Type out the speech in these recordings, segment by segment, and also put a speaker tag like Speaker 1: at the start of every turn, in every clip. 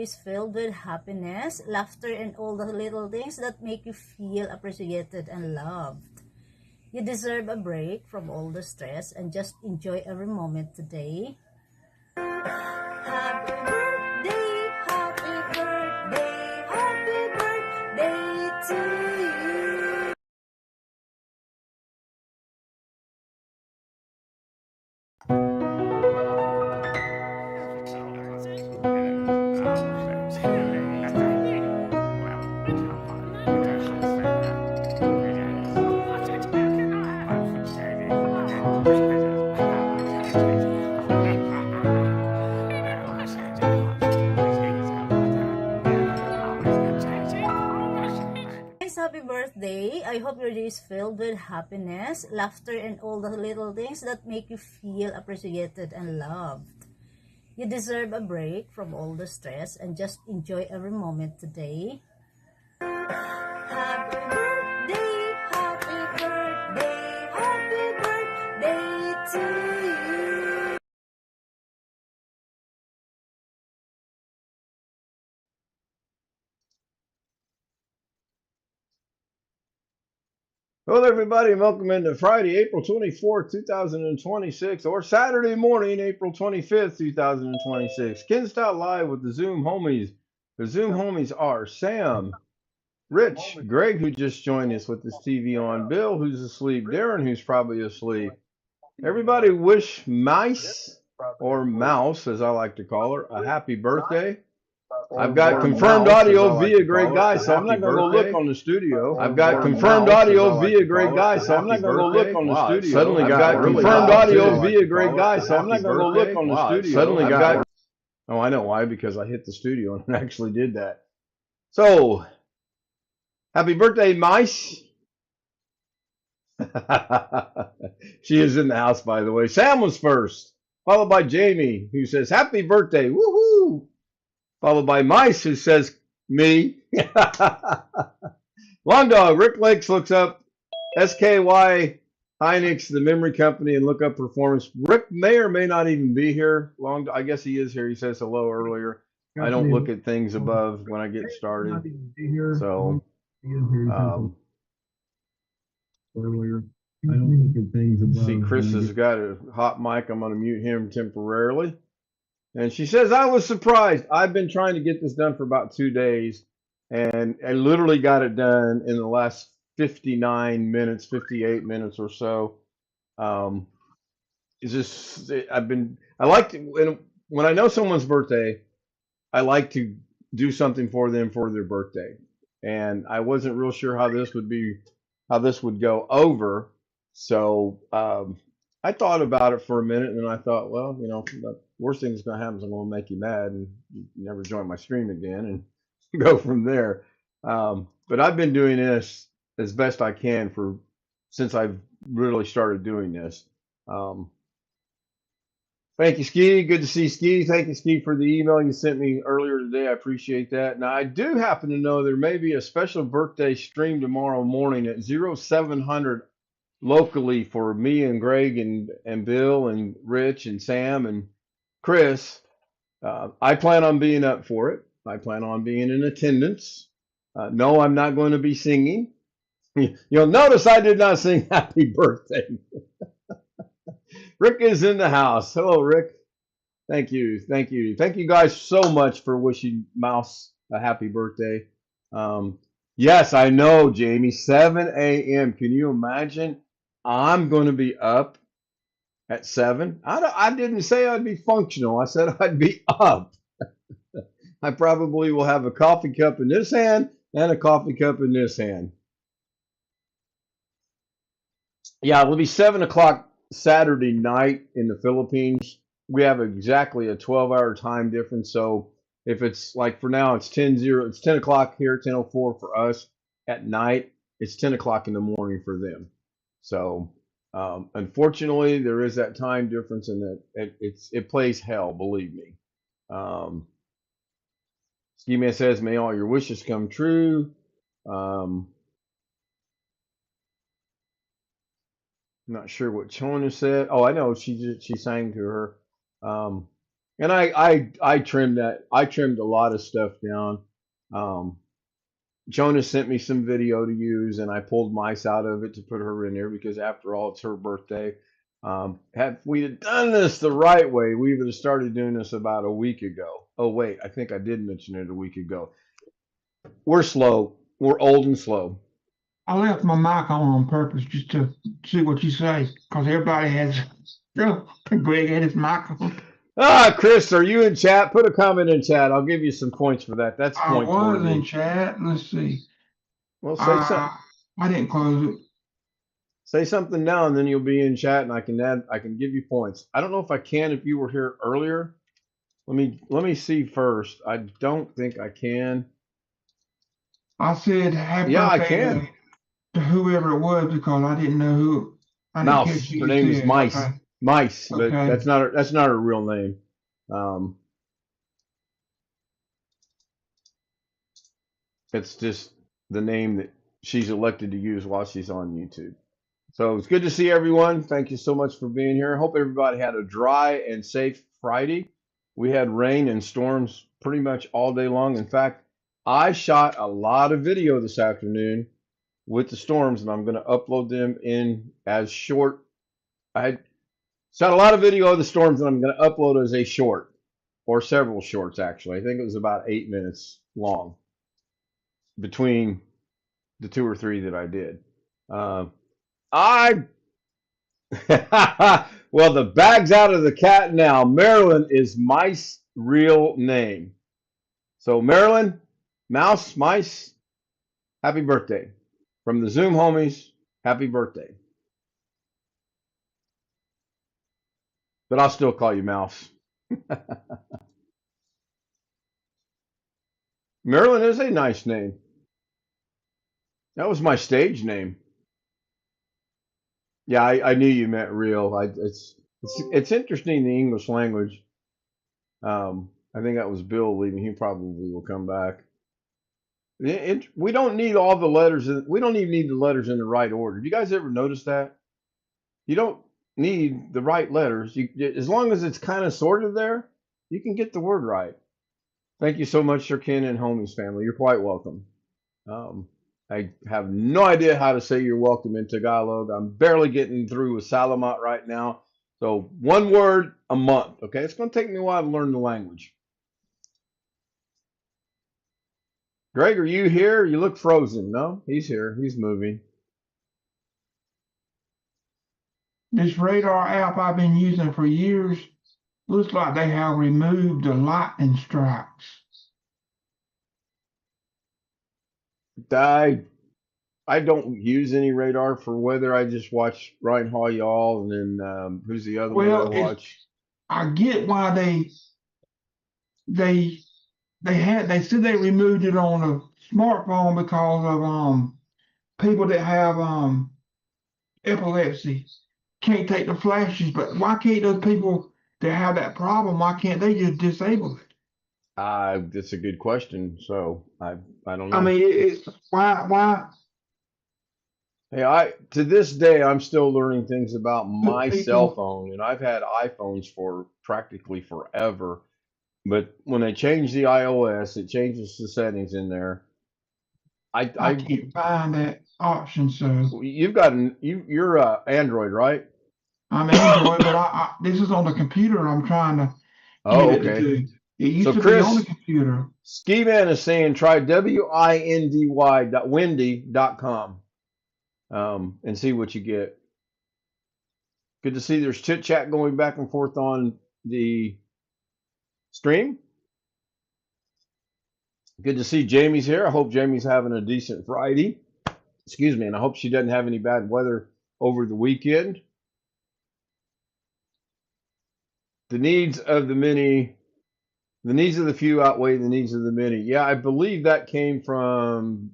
Speaker 1: day is filled with happiness, laughter, and all the little things that make you feel appreciated and loved. You deserve a break from all the stress and just enjoy every moment today. Happy birthday, happy birthday, happy birthday to you. Happy birthday. I hope your day is filled with happiness, laughter, and all the little things that make you feel appreciated and loved. You deserve a break from all the stress and just enjoy every moment today. Happy birthday, happy birthday, happy birthday to you.
Speaker 2: Hello, everybody, and welcome into Friday, April 24th, 2026, or Saturday morning, April 25th, 2026. Ken Stout Live with the Zoom homies. The Zoom homies are Sam, Rich, Greg, who just joined us with his TV on, Bill, who's asleep, Darren, who's probably asleep. Everybody wish Mice, or Mouse, as I like to call her, a happy birthday. I've got confirmed audio via Greg Guy, so I'm not going to go look on the studio. I've got confirmed audio via Greg Guy, so I'm not going to go look on the studio. Suddenly got confirmed audio via Greg Guy, so I'm not going to go look on the studio. Suddenly got. Oh, I know why, because I hit the studio and actually did that. So, happy birthday, Mice. She is in the house, by the way. Sam was first, followed by Jamie, who says, happy birthday, woohoo! Followed by Mice, who says, me. Long Dog, Rick Lakes looks up SKY Hynix, the memory company, and look up performance. Rick may or may not even be here. I guess he is here. He says hello earlier. I don't look at things above when I get started. So,
Speaker 3: earlier. I don't look at things above.
Speaker 2: See, Chris has got a hot mic. I'm going to mute him temporarily. And she says, I was surprised. I've been trying to get this done for about 2 days, and I literally got it done in the last 59 minutes, 58 minutes or so. It's just, I like to, when I know someone's birthday, I like to do something for them for their birthday. And I wasn't real sure how this would go over. So, I thought about it for a minute, and then I thought, well, the worst thing that's going to happen is I'm going to make you mad and you never join my stream again and go from there. But I've been doing this as best I can since I've really started doing this. Thank you, Ski. Good to see Ski. Thank you, Ski, for the email you sent me earlier today. I appreciate that. Now, I do happen to know there may be a special birthday stream tomorrow morning at 0700 locally for me and Greg and Bill and Rich and Sam and Chris. I plan on being up for it. I plan on being in attendance. No, I'm not going to be singing. You'll notice I did not sing happy birthday. Rick is in the house. Hello, Rick. Thank you. Thank you. Thank you guys so much for wishing Mouse a happy birthday. Yes, I know, Jamie. 7 a.m. Can you imagine? I'm going to be up at 7. I didn't say I'd be functional. I said I'd be up. I probably will have a coffee cup in this hand and a coffee cup in this hand. Yeah, it'll be 7 o'clock Saturday night in the Philippines. We have exactly a 12-hour time difference. So if it's like for now, it's 10 o'clock here, 10:04 for us at night. It's 10 o'clock in the morning for them. So unfortunately, there is that time difference, and that it plays hell, believe me. Ski Man says, "May all your wishes come true." I'm not sure what Chona said. Oh, I know she sang to her. And I trimmed that. I trimmed a lot of stuff down. Um, Jonah sent me some video to use, and I pulled mice out of it to put her in there because, after all, it's her birthday. Had we had done this the right way, we would have started doing this about a week ago. Oh wait, I think I did mention it a week ago. We're slow. We're old and slow.
Speaker 4: I left my mic on purpose just to see what you say, because everybody has. Greg had his mic on.
Speaker 2: Ah, Chris, are you in chat? Put a comment in chat. I'll give you some points for that. That's
Speaker 4: I
Speaker 2: point
Speaker 4: was
Speaker 2: toward
Speaker 4: in
Speaker 2: me.
Speaker 4: chat. Let's see.
Speaker 2: Well,
Speaker 4: I didn't close it.
Speaker 2: say something now, and then you'll be in chat, and I can give you points. I don't know if I can if you were here earlier. Let me see first. I don't think I can.
Speaker 4: I said happy
Speaker 2: Yeah, I
Speaker 4: birthday
Speaker 2: can.
Speaker 4: to whoever it was because I didn't know who. I didn't catch
Speaker 2: Mouse.
Speaker 4: who
Speaker 2: Her
Speaker 4: you
Speaker 2: name is
Speaker 4: said.
Speaker 2: Mice.
Speaker 4: Okay.
Speaker 2: Mice, but
Speaker 4: Okay.
Speaker 2: that's not her real name. It's just the name that she's elected to use while she's on YouTube. So it's good to see everyone. Thank you so much for being here. I hope everybody had a dry and safe Friday. We had rain and storms pretty much all day long. In fact, I shot a lot of video this afternoon with the storms, and I'm going to upload them in as short. I shot a lot of video of the storms, and I'm going to upload as a short, or several shorts, actually. I think it was about 8 minutes long between the 2 or 3 that I did. I well, the bag's out of the cat now. Marilyn is Mice's real name. So Marilyn, Mouse, Mice, happy birthday. From the Zoom homies, happy birthday. But I'll still call you Mouse. Marilyn is a nice name. That was my stage name. Yeah, I knew you meant real. It's interesting, the English language. I think that was Bill leaving. He probably will come back. We don't need all the letters. We don't even need the letters in the right order. Do you guys ever notice that? You don't need the right letters. As long as it's kind of sorted there, you can get the word right. Thank you so much, Sir Ken and Homies family. You're quite welcome. I have no idea how to say you're welcome in Tagalog. I'm barely getting through with Salamat right now. So one word a month. Okay, it's going to take me a while to learn the language. Greg, are you here? You look frozen. No, he's here. He's moving.
Speaker 4: This radar app I've been using for years looks like they have removed the lightning strikes.
Speaker 2: I don't use any radar for weather. I just watch Ryan Hall Y'all, and then who's the other one I watch?
Speaker 4: I get why they said they removed it on a smartphone because of people that have epilepsy can't take the flashes, but why can't those people that have that problem, why can't they just disable it?
Speaker 2: That's a good question. So I don't know.
Speaker 4: I mean, it's why
Speaker 2: Hey, to this day I'm still learning things about my
Speaker 4: people,
Speaker 2: cell phone, and I've had iPhones for practically forever. But when they change the iOS, it changes the settings in there.
Speaker 4: I can't find that option. So
Speaker 2: you're Android, right?
Speaker 4: I'm Android, but this is on the computer. I'm trying to
Speaker 2: Oh,
Speaker 4: get it
Speaker 2: okay.
Speaker 4: to do. It used
Speaker 2: So
Speaker 4: to be
Speaker 2: Chris,
Speaker 4: on the computer.
Speaker 2: Ski Man is saying try windy.com and see what you get. Good to see there's chit chat going back and forth on the stream. Good to see Jamie's here. I hope Jamie's having a decent Friday. Excuse me, and I hope she doesn't have any bad weather over the weekend. The needs of the few outweigh the needs of the many. Yeah, I believe that came from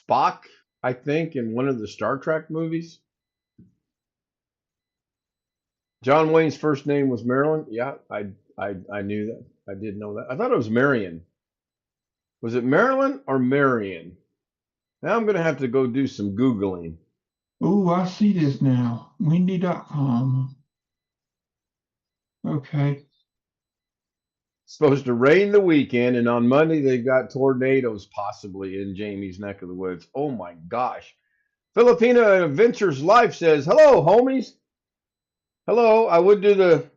Speaker 2: Spock, I think, in one of the Star Trek movies. John Wayne's first name was Marilyn. Yeah, I knew that. I did know that. I thought it was Marion. Was it Marilyn or Marion? Now I'm going to have to go do some Googling.
Speaker 4: Oh, I see this now. Windy.com. Okay.
Speaker 2: Supposed to rain the weekend, and on Monday they've got tornadoes possibly in Jamie's neck of the woods. Oh my gosh. Filipina Adventures Life says, hello, homies. Hello. I would do the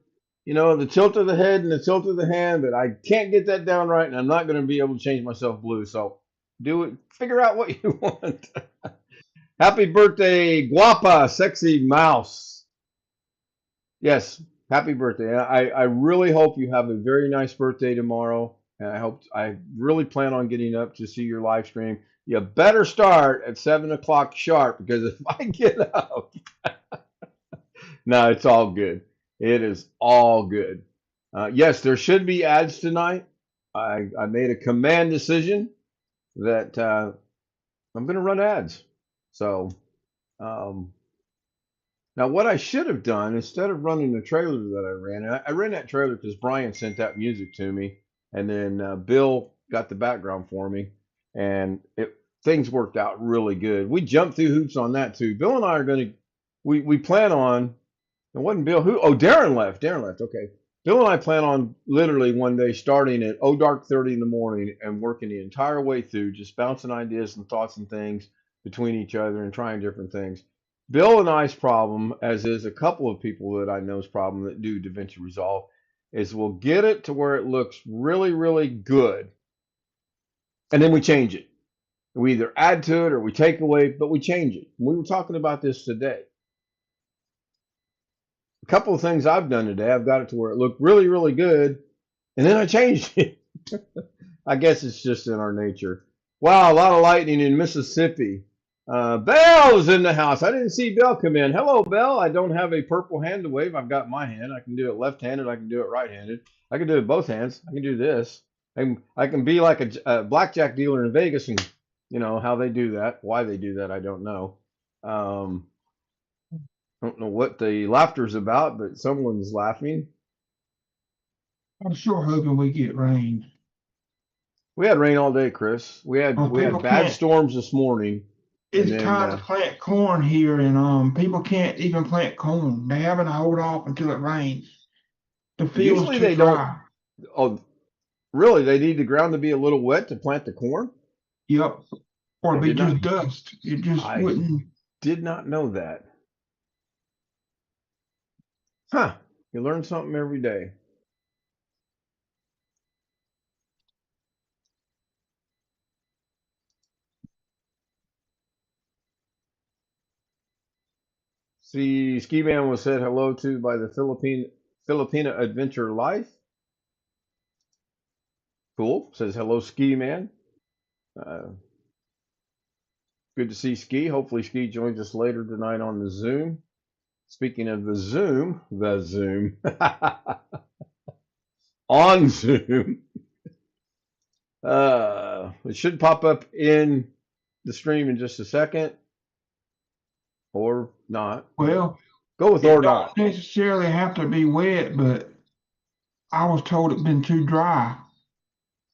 Speaker 2: tilt of the head and the tilt of the hand, but I can't get that down right, and I'm not going to be able to change myself blue. So do it. Figure out what you want. Happy birthday, Guapa, sexy mouse. Yes, happy birthday. I really hope you have a very nice birthday tomorrow. And I really plan on getting up to see your live stream. You better start at 7 o'clock sharp, because if I get up, no, it's all good. It is all good. Yes, there should be ads tonight. I made a command decision that I'm going to run ads. So um, now what I should have done, instead of running the trailer that I ran, and I ran that trailer because Brian sent that music to me, and then Bill got the background for me, and things worked out really good. We jumped through hoops on that too. Bill and I are going to, we plan on, it wasn't Bill who, oh, Darren left. Darren left. Okay. Bill and I plan on literally one day starting at dark 30 in the morning and working the entire way through, just bouncing ideas and thoughts and things between each other and trying different things. Bill and I's problem, as is a couple of people that I know's problem that do DaVinci Resolve, is we'll get it to where it looks really, really good, and then we change it. We either add to it or we take away, but we change it. We were talking about this today. A couple of things I've done today, I've got it to where it looked really, really good, and then I changed it. I guess it's just in our nature. Wow, a lot of lightning in Mississippi. Bell's in the house. I didn't see Bell come in. Hello, Bell. I don't have a purple hand to wave. I've got my hand. I can do it left-handed. I can do it right-handed. I can do it both hands. I can do this. I can be like a blackjack dealer in Vegas, and how they do that. Why they do that, I don't know. I don't know what the laughter's about, but someone's laughing.
Speaker 4: I'm sure hoping we get rain.
Speaker 2: We had rain all day, Chris. We had bad storms this morning.
Speaker 4: It's time to plant corn here, and people can't even plant corn. They're having to hold off until it rains. The field's
Speaker 2: Usually
Speaker 4: too
Speaker 2: they
Speaker 4: dry.
Speaker 2: don't. Oh, really? They need the ground to be a little wet to plant the corn?
Speaker 4: Yep. Or it'd be just dust. It just wouldn't.
Speaker 2: Did not know that. Huh. You learn something every day. See, Ski Man was said hello to by the Filipina Adventure Life. Cool. Says hello, Ski Man. Good to see Ski. Hopefully Ski joins us later tonight on the Zoom. Speaking of the Zoom. On Zoom. It should pop up in the stream in just a second. Or not.
Speaker 4: Well,
Speaker 2: go with or not.
Speaker 4: It don't necessarily have to be wet, but I was told it's been too dry.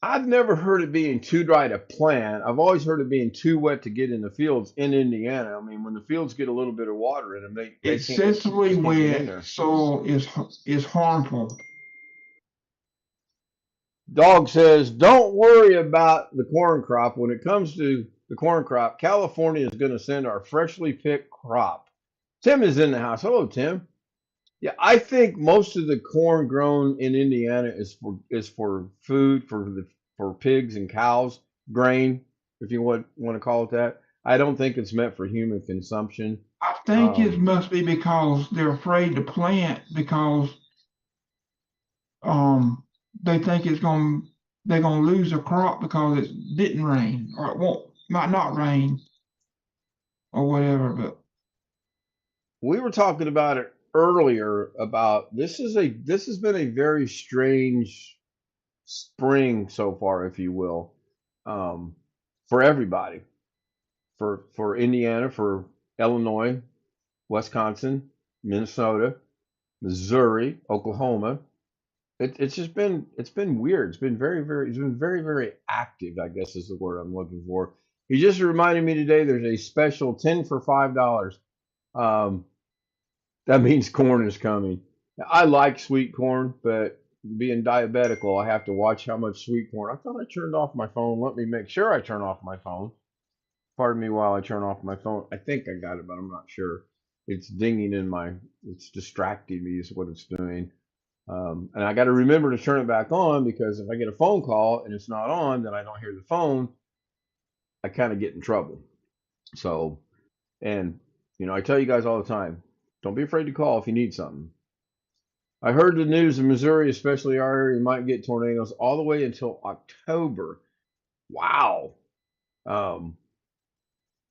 Speaker 2: I've never heard it being too dry to plant. I've always heard it being too wet to get in the fields in Indiana. I mean, when the fields get a little bit of water in them, they
Speaker 4: excessively wet soil is harmful.
Speaker 2: Dog says, don't worry about the corn crop. When it comes to the corn crop, California is going to send our freshly picked crop. Tim is in the house. Hello, Tim. Yeah, I think most of the corn grown in Indiana is for food for pigs and cows, grain, if you want to call it that. I don't think it's meant for human consumption.
Speaker 4: I think it must be because they're afraid to plant because they think they're gonna lose a crop because it didn't rain or it might not rain or whatever. But
Speaker 2: we were talking about it earlier about this has been a very strange spring so far, if you will, for everybody, for Indiana, for Illinois, Wisconsin, Minnesota, Missouri, Oklahoma. It's been weird. It's been very active, I guess is the word I'm looking for. You just reminded me today there's a special 10 for $5. That means corn is coming. I like sweet corn, but being diabetical, I have to watch how much sweet corn. I thought I turned off my phone. Let me make sure I turn off my phone. Pardon me while I turn off my phone. I think I got it, but I'm not sure. It's dinging in it's distracting me is what it's doing. And I got to remember to turn it back on, because if I get a phone call and it's not on, then I don't hear the phone. I kind of get in trouble. So, and I tell you guys all the time, don't be afraid to call if you need something. I heard the news in Missouri, especially our area, might get tornadoes all the way until October. Wow.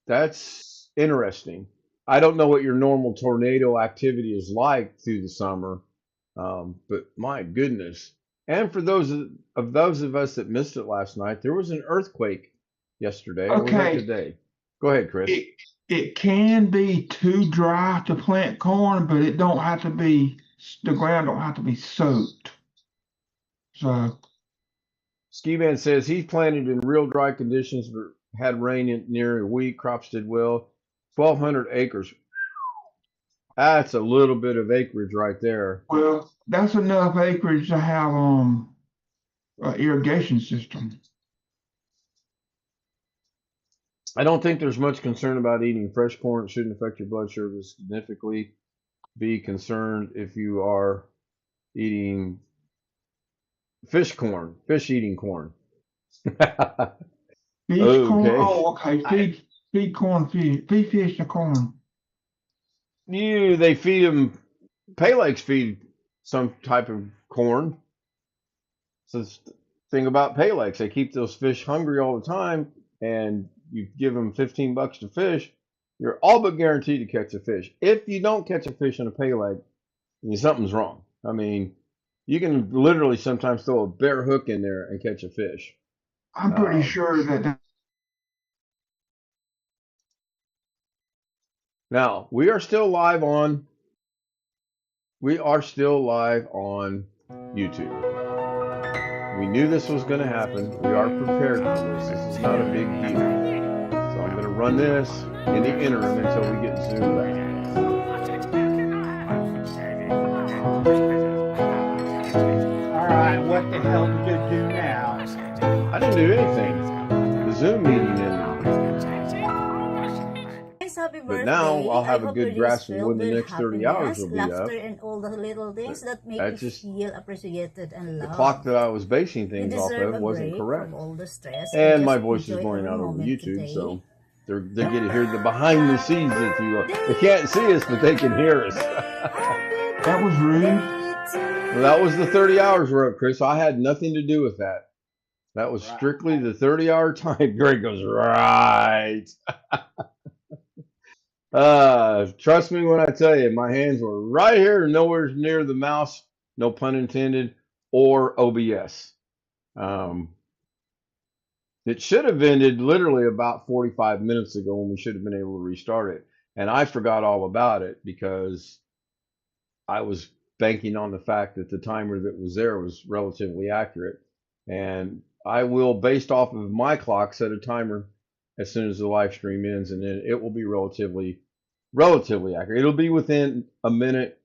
Speaker 2: That's interesting. I don't know what your normal tornado activity is like through the summer, but my goodness. And for those of us that missed it last night, there was an earthquake yesterday. Or was that
Speaker 4: Okay,
Speaker 2: today? Go ahead, Chris.
Speaker 4: it can be too dry to plant corn, but it don't have to be, the ground don't have to be soaked. So,
Speaker 2: Ski Man says he planted in real dry conditions, but had rain in near a week. Crops did well. 1,200 acres. That's a little bit of acreage right there.
Speaker 4: well, that's enough acreage to have an irrigation system.
Speaker 2: I don't think there's much concern about eating fresh corn. It shouldn't affect your blood sugar significantly. Be concerned if you are eating fish eating corn.
Speaker 4: Feed corn.
Speaker 2: Okay.
Speaker 4: Oh, okay. Feed corn. Feed fish to corn.
Speaker 2: They feed them. Pelegs feed some type of corn. So the thing about Pelegs, they keep those fish hungry all the time, and you give them $15 to fish, you're all but guaranteed to catch a fish. If you don't catch a fish in a Peleg, something's wrong. I mean, you can literally sometimes throw a bare hook in there and catch a fish.
Speaker 4: I'm pretty sure that.
Speaker 2: Now, we are still live on YouTube. We knew this was going to happen. We are prepared for this. This is not a big deal. So I'm going to run this in the interim until we get Zoom back.
Speaker 5: All right, what the hell did you do now?
Speaker 2: I didn't do anything. The Zoom meeting ended.
Speaker 1: Happy
Speaker 2: But
Speaker 1: birthday.
Speaker 2: now I'll have
Speaker 1: I
Speaker 2: a
Speaker 1: hope
Speaker 2: good
Speaker 1: your
Speaker 2: grasp
Speaker 1: days
Speaker 2: of when the
Speaker 1: filled
Speaker 2: next
Speaker 1: with
Speaker 2: 30 hours will be up.
Speaker 1: laughter, and all the little things that make you feel appreciated and
Speaker 2: The
Speaker 1: loved.
Speaker 2: clock that I was basing things off
Speaker 1: deserve
Speaker 2: of
Speaker 1: a
Speaker 2: wasn't
Speaker 1: break
Speaker 2: correct.
Speaker 1: from all the stress
Speaker 2: And my
Speaker 1: just
Speaker 2: voice is
Speaker 1: enjoy
Speaker 2: going
Speaker 1: every
Speaker 2: out over
Speaker 1: moment
Speaker 2: YouTube,
Speaker 1: today.
Speaker 2: so they get to hear the behind the scenes, if you will. They can't see us, but they can hear us.
Speaker 4: That was rude.
Speaker 2: Well, that was the 30 hours we're up, Chris. I had nothing to do with that. That was strictly the 30-hour time. Greg goes, right. Trust me when I tell you, my hands were right here, nowhere near the mouse, no pun intended, or OBS. It should have ended literally about 45 minutes ago when we should have been able to restart it. And I forgot all about it because I was banking on the fact that the timer that was there was relatively accurate. And I will, based off of my clock, set a timer as soon as the live stream ends, and then it will be relatively accurate. It'll be within a minute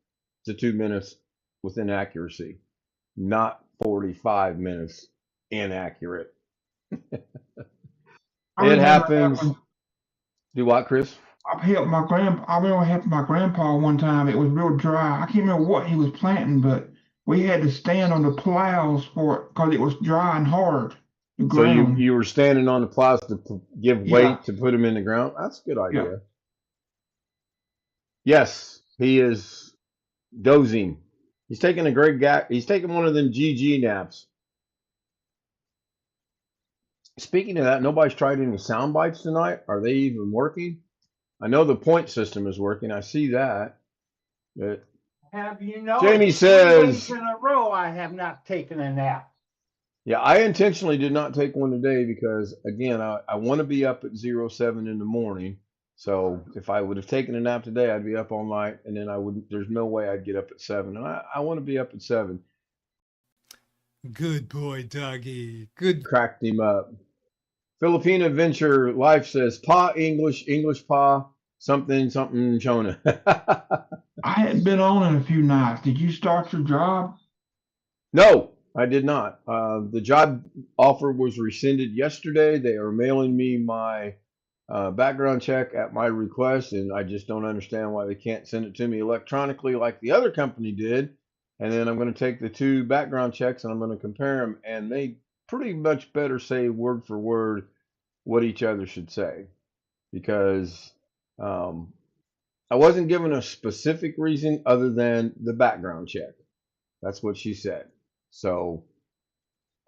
Speaker 2: to 2 minutes within accuracy, not 45 minutes inaccurate. It happens. Do what, Chris?
Speaker 4: I remember helping my grandpa one time. It was real dry. I can't remember what he was planting, but we had to stand on the plows for it because it was dry and hard.
Speaker 2: So you were standing on the plows to give weight to put them in the ground. That's a good idea.
Speaker 4: Yeah.
Speaker 2: Yes, he is dozing. He's taking a great gap. He's taking one of them GG naps. Speaking of that, nobody's tried any sound bites tonight. Are they even working? I know the point system is working. I see that. But
Speaker 5: Have you know?
Speaker 2: Jamie
Speaker 5: 3
Speaker 2: says
Speaker 5: days in a row I have not taken a nap.
Speaker 2: Yeah, I intentionally did not take one today because, again, I want to be up at 07 in the morning. So if I would have taken a nap today, I'd be up all night, and then there's no way I'd get up at 7. And I want to be up at 7.
Speaker 6: Good boy, doggy. Good.
Speaker 2: Cracked him up. Filipino Adventure Life says, Pa English Pa, something Chona.
Speaker 4: I hadn't been on in a few nights. Did you start your job?
Speaker 2: No, I did not. The job offer was rescinded yesterday. They are mailing me my background check at my request, and I just don't understand why they can't send it to me electronically like the other company did. And then I'm going to take the two background checks and I'm going to compare them, and they pretty much better say word for word what each other should say because um, I wasn't given a specific reason other than the background check. That's what she said. So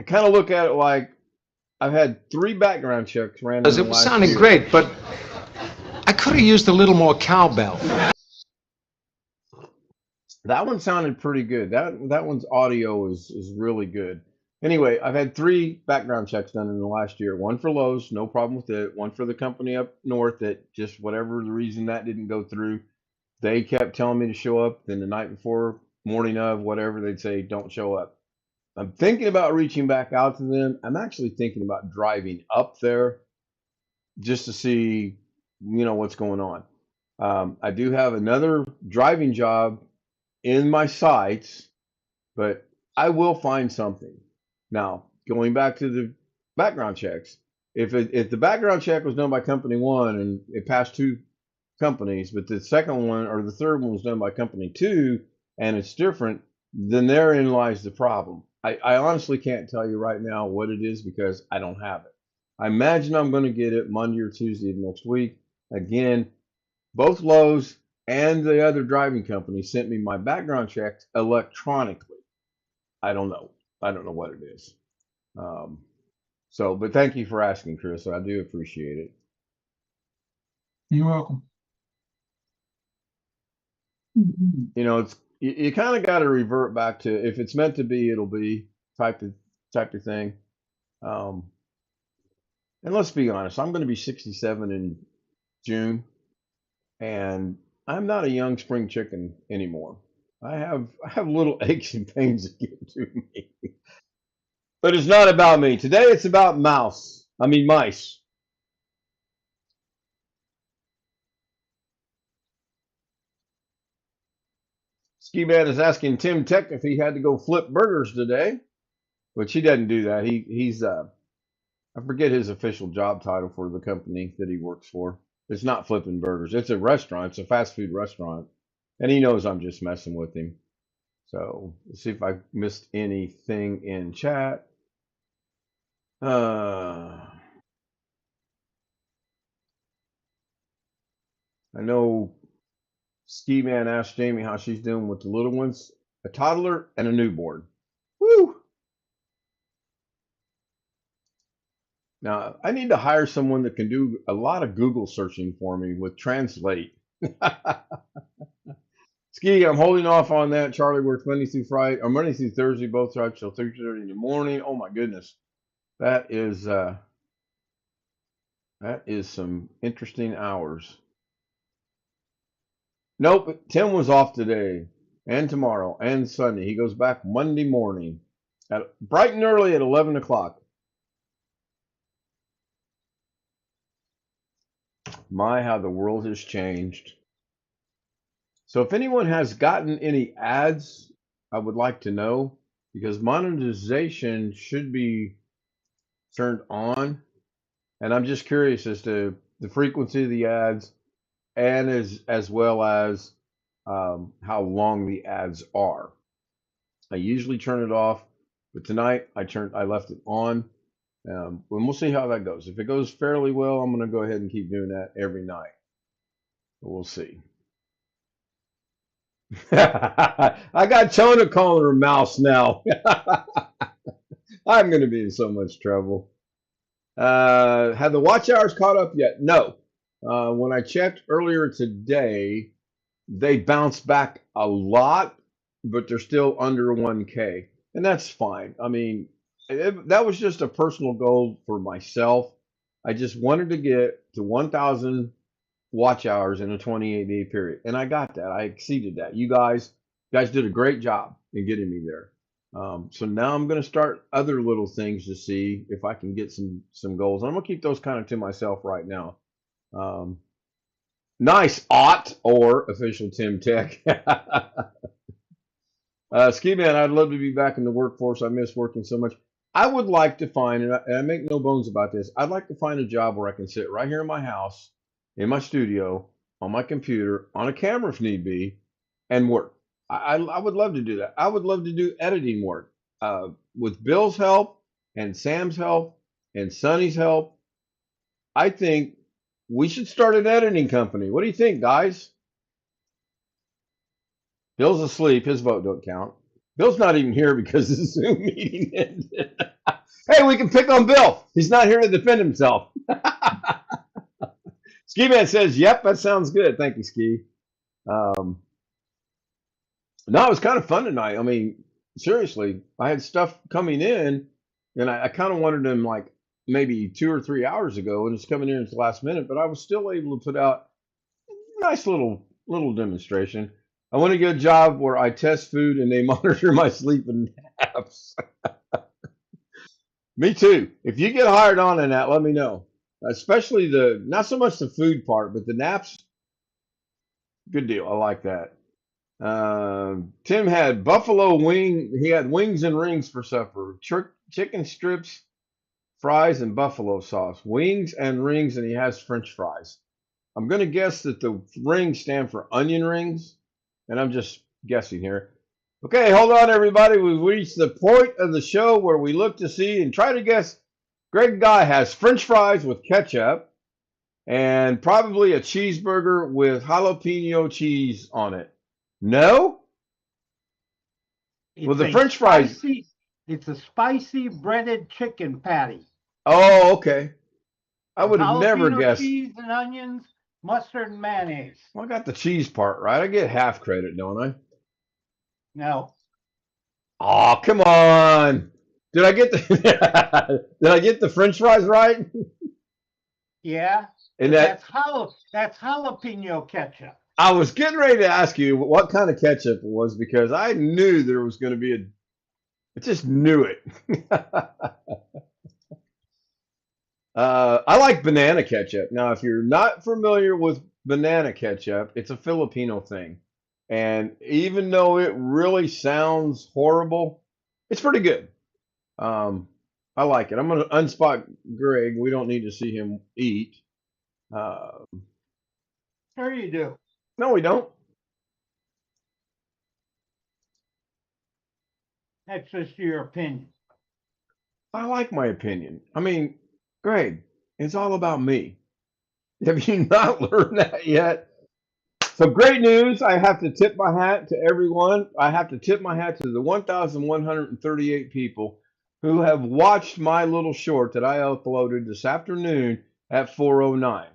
Speaker 2: I kind of look at it like I've had three background checks ran in the
Speaker 7: It
Speaker 2: last
Speaker 7: sounded
Speaker 2: year.
Speaker 7: great, but I could have used a little more cowbell.
Speaker 2: That one sounded pretty good. That one's audio is really good. Anyway, I've had three background checks done in the last year. One for Lowe's, no problem with it. One for the company up north that just whatever the reason that didn't go through, they kept telling me to show up. Then the night before, morning of, whatever, they'd say don't show up. I'm thinking about reaching back out to them. I'm actually thinking about driving up there just to see, what's going on. I do have another driving job in my sights, but I will find something. Now, going back to the background checks, if the background check was done by company one and it passed two companies, but the second one or the third one was done by company two and it's different, then therein lies the problem. I honestly can't tell you right now what it is because I don't have it. I imagine I'm going to get it Monday or Tuesday of next week. Again, both Lowe's and the other driving company sent me my background checks electronically. I don't know. I don't know what it is. Um, but thank you for asking, Chris. I do appreciate it.
Speaker 4: You're welcome.
Speaker 2: It's you kind of got to revert back to if it's meant to be, it'll be type of thing. Um, and let's be honest, I'm going to be 67 in June, and I'm not a young spring chicken anymore. I have little aches and pains that get to me. But it's not about me. Today it's about mice. Ski Man is asking Tim Tech if he had to go flip burgers today, which he doesn't do that. He's I forget his official job title for the company that he works for. It's not flipping burgers. It's a restaurant. It's a fast food restaurant. And he knows I'm just messing with him. So let's see if I missed anything in chat. I know Ski Man asked Jamie how she's doing with the little ones, a toddler and a newborn. Woo! Now I need to hire someone that can do a lot of Google searching for me with Translate. Ski, I'm holding off on that. Charlie works Monday through Friday, or Monday through Thursday, both jobs till 3:30 in the morning. Oh my goodness, that is some interesting hours. Nope, Tim was off today and tomorrow and Sunday. He goes back Monday morning at bright and early at 11 o'clock. My, how the world has changed. So if anyone has gotten any ads, I would like to know because monetization should be turned on. And I'm just curious as to the frequency of the ads and as well as how long the ads are. I usually turn it off, but tonight I left it on. And we'll see how that goes. If it goes fairly well, I'm going to go ahead and keep doing that every night. But we'll see. I got Chona calling her mouse now. I'm going to be in so much trouble. Have the watch hours caught up yet? No. When I checked earlier today, they bounced back a lot, but they're still under 1K. And that's fine. I mean, that was just a personal goal for myself. I just wanted to get to 1,000 watch hours in a 28-day period. And I got that. I exceeded that. You guys did a great job in getting me there. So now I'm going to start other little things to see if I can get some goals. I'm going to keep those kind of to myself right now. Nice, Ott or official Tim Tech. Ski Man, I'd love to be back in the workforce. I miss working so much. I would like to find, and I make no bones about this, I'd like to find a job where I can sit right here in my house, in my studio, on my computer, on a camera if need be, and work. I would love to do that. I would love to do editing work. With Bill's help and Sam's help and Sonny's help, I think we should start an editing company. What do you think, guys? Bill's asleep. His vote don't count. Bill's not even here because the Zoom meeting ended. Hey, we can pick on Bill. He's not here to defend himself. Ski Man says, yep, that sounds good. Thank you, Ski. No, it was kind of fun tonight. I mean, seriously, I had stuff coming in, and I kind of wanted them like maybe 2 or 3 hours ago, and it's coming in at the last minute, but I was still able to put out a nice little demonstration. I want to get a job where I test food and they monitor my sleep and naps. Me too. If you get hired on in that, let me know. Especially not so much the food part, but the naps. Good deal. I like that. Tim had buffalo wing. He had wings and rings for supper. Chicken strips, fries, and buffalo sauce. Wings and rings, and he has French fries. I'm going to guess that the rings stand for onion rings, and I'm just guessing here. Okay, hold on, everybody. We've reached the point of the show where we look to see and try to guess. Greg Guy has French fries with ketchup and probably a cheeseburger with jalapeno cheese on it. No? Well, the French fries.
Speaker 5: It's a spicy breaded chicken patty.
Speaker 2: Oh, okay. I would have never guessed.
Speaker 5: Cheese and onions, mustard and mayonnaise.
Speaker 2: Well, I got the cheese part right. I get half credit, don't I?
Speaker 5: No.
Speaker 2: Oh, come on. Did I get the French fries right?
Speaker 5: Yeah.
Speaker 2: And
Speaker 5: that's jalapeno ketchup.
Speaker 2: I was getting ready to ask you what kind of ketchup it was because I knew there was going to be I just knew it. I like banana ketchup. Now, if you're not familiar with banana ketchup, it's a Filipino thing. And even though it really sounds horrible, it's pretty good. I like it. I'm going to unspot Greg. We don't need to see him eat.
Speaker 5: Sure you do.
Speaker 2: No, we don't.
Speaker 5: That's just your opinion.
Speaker 2: I like my opinion. I mean, Greg, it's all about me. Have you not learned that yet? So great news. I have to tip my hat to everyone. I have to tip my hat to the 1,138 people who have watched my little short that I uploaded this afternoon at 4:09.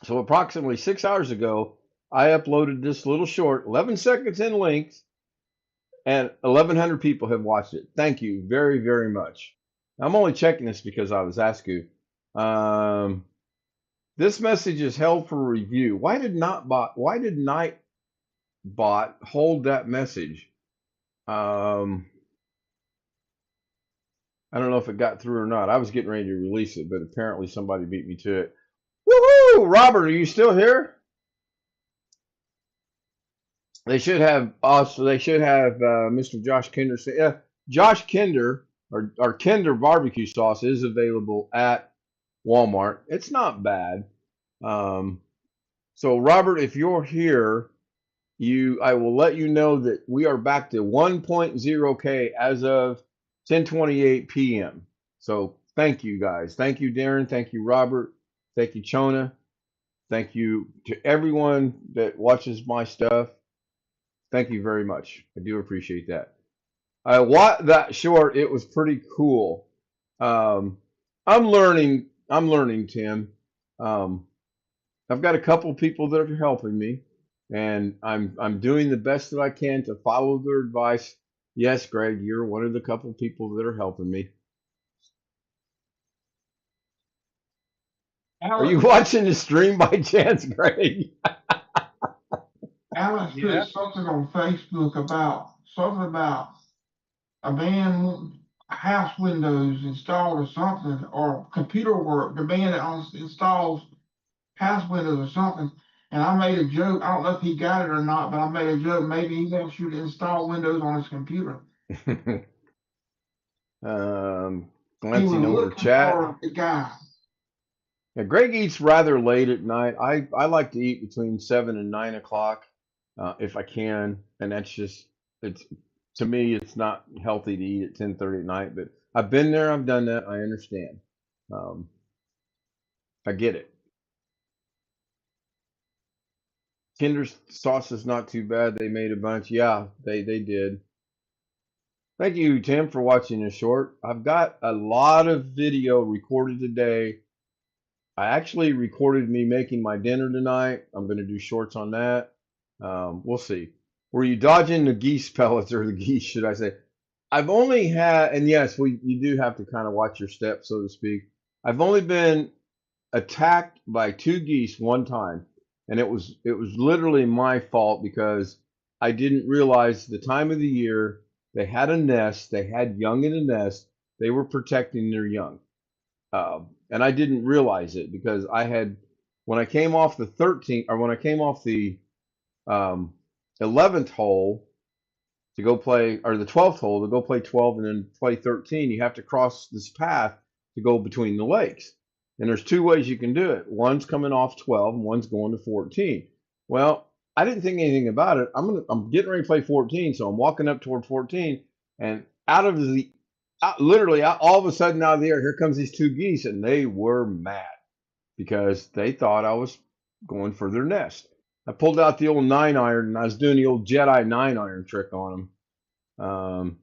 Speaker 2: So approximately 6 hours ago, I uploaded this little short, 11 seconds in length, and 1,100 people have watched it. Thank you very, very much. I'm only checking this because I was asked you. This message is held for review. Why did Nightbot hold that message? I don't know if it got through or not. I was getting ready to release it, but apparently somebody beat me to it. Woohoo! Robert, are you still here? They should have Mr. Josh Kinder say, yeah, Josh Kinder or Kinder barbecue sauce is available at Walmart. It's not bad. So Robert, if you're here, I will let you know that we are back to 1.0K as of 10:28 p.m. So thank you guys. Thank you, Darren. Thank you, Robert. Thank you, Chona. Thank you to everyone that watches my stuff. Thank you very much. I do appreciate that. I watched that short. It was pretty cool. I'm learning, Tim. I've got a couple people that are helping me, and I'm doing the best that I can to follow their advice. Yes, Greg, you're one of the couple people that are helping me. Are you watching the stream by chance, Greg?
Speaker 4: Alex put something on Facebook about a man house windows installed or something, or computer work. The man that installs house windows or something, And I made a joke. I don't know if he got it or not, but I made a joke. Maybe he wants you to install Windows on his computer. He was
Speaker 2: Glancing over
Speaker 4: looking
Speaker 2: chat.
Speaker 4: for the guy.
Speaker 2: Yeah, Greg eats rather late at night. I like to eat between 7 and 9 o'clock, if I can, and that's just it's to me it's not healthy to eat at 10:30 at night. But I've been there, I've done that, I understand. Um, I get it. Kinder's sauce is not too bad. They made a bunch. Yeah, they did. Thank you, Tim, for watching this short. I've got a lot of video recorded today. I actually recorded me making my dinner tonight. I'm going to do shorts on that. We'll see. Were you dodging the geese pellets or the geese, should I say? I've only had, and yes, you do have to kind of watch your steps, so to speak. I've only been attacked by 2 geese one time, and it was literally my fault because I didn't realize the time of the year. They had a nest, they had young in a nest, they were protecting their young. And I didn't realize it because when I came off the 13th, or when I came off the um, 11th hole to go play, or the 12th hole to go play 12 and then play 13, you have to cross this path to go between the lakes. And there's 2 ways you can do it. One's coming off 12 and one's going to 14. Well, I didn't think anything about it. I'm getting ready to play 14, so I'm walking up toward 14, and literally all of a sudden out of the air, here comes these 2 geese, and they were mad because they thought I was going for their nest. I pulled out the old 9-iron, and I was doing the old Jedi 9-iron trick on them.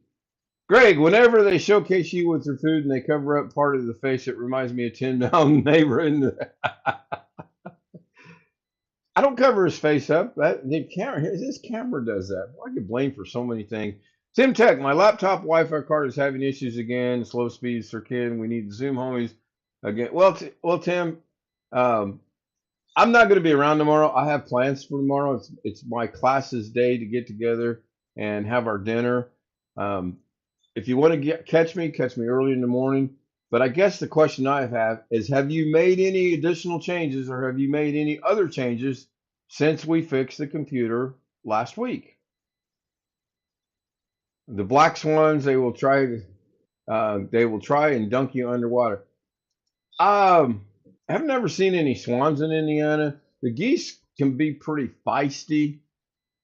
Speaker 2: Greg, whenever they showcase you with their food and they cover up part of the face, it reminds me of Tim Down neighbor. I don't cover his face up. This camera does that. Well, I get blamed for so many things. Tim Tech, my laptop Wi-Fi card is having issues again. Slow speeds for Ken. We need the Zoom homies again. Well, Tim, I'm not going to be around tomorrow. I have plans for tomorrow. It's my class's day to get together and have our dinner. If you want to catch me early in the morning. But I guess the question I have is, have you made any additional changes or have you made any other changes since we fixed the computer last week? The black swans, they will try and dunk you underwater. I've never seen any swans in Indiana. The geese can be pretty feisty.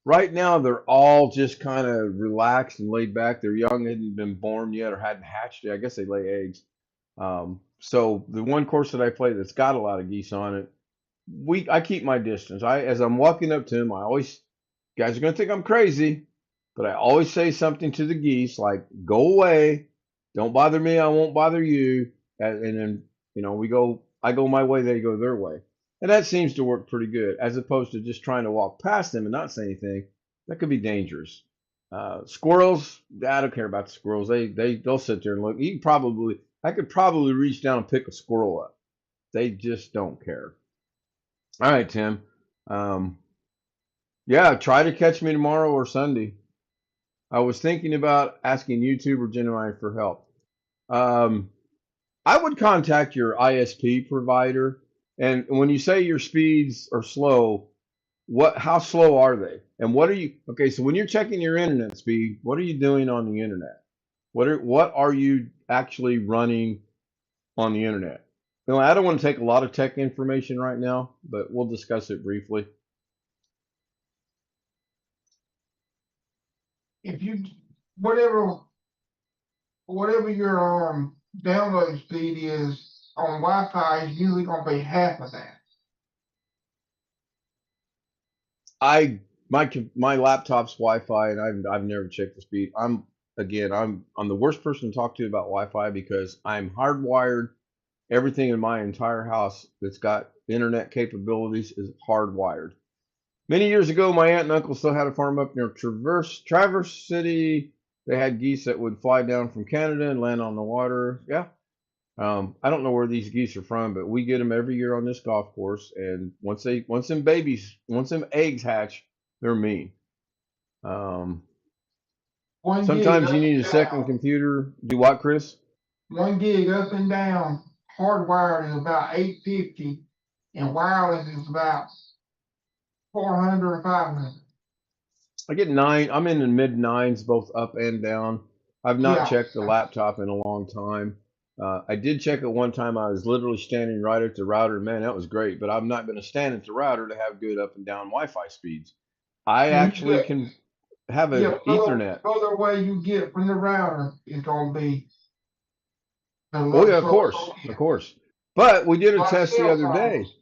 Speaker 2: Right now, they're all just kind of relaxed and laid back. Their young hadn't been born yet or hadn't hatched yet. I guess they lay eggs. So the one course that I play that's got a lot of geese on it, I keep my distance. As I'm walking up to them, guys are gonna think I'm crazy, but I always say something to the geese like, "Go away, don't bother me, I won't bother you." And then I go my way, they go their way, and that seems to work pretty good, as opposed to just trying to walk past them and not say anything. That could be dangerous. Squirrels, I don't care about the squirrels. They'll sit there and look. I could probably reach down and pick a squirrel up. They just don't care. All right, Tim. Yeah, try to catch me tomorrow or Sunday. I was thinking about asking YouTube or Gemini for help. I would contact your ISP provider. And when you say your speeds are slow, how slow are they? And okay, so when you're checking your internet speed, what are you doing on the internet? What are you actually running on the internet? I don't want to take a lot of tech information right now, but we'll discuss it briefly.
Speaker 4: If you whatever your download speed is on Wi-Fi is usually going to be half of that.
Speaker 2: My laptop's Wi-Fi, and I've never checked the speed. I'm the worst person to talk to about Wi-Fi because I'm hardwired. Everything in my entire house that's got internet capabilities is hardwired. Many years ago, my aunt and uncle still had a farm up near Traverse City. They had geese that would fly down from Canada and land on the water. Yeah. I don't know where these geese are from, but we get them every year on this golf course. And once them eggs hatch, they're mean. Sometimes you need a second computer. Do what, Chris?
Speaker 4: 1 gig up and down, hardwired is about 850, and wireless is about 400 or 500.
Speaker 2: I get 9. I'm in the mid 9s, both up and down. I've not
Speaker 4: Yeah.
Speaker 2: checked the laptop in a long time. I did check it one time. I was literally standing right at the router. Man, that was great. But I'm not going to stand at the router to have good up and down Wi-Fi speeds. I
Speaker 4: You
Speaker 2: actually
Speaker 4: get,
Speaker 2: can have
Speaker 4: yeah,
Speaker 2: an Ethernet.
Speaker 4: further away you get from the router is going to be a
Speaker 2: Oh
Speaker 4: lot
Speaker 2: yeah, of
Speaker 4: slower.
Speaker 2: course, of course. But we did a
Speaker 4: Like
Speaker 2: test the
Speaker 4: cell
Speaker 2: other
Speaker 4: phones.
Speaker 2: day.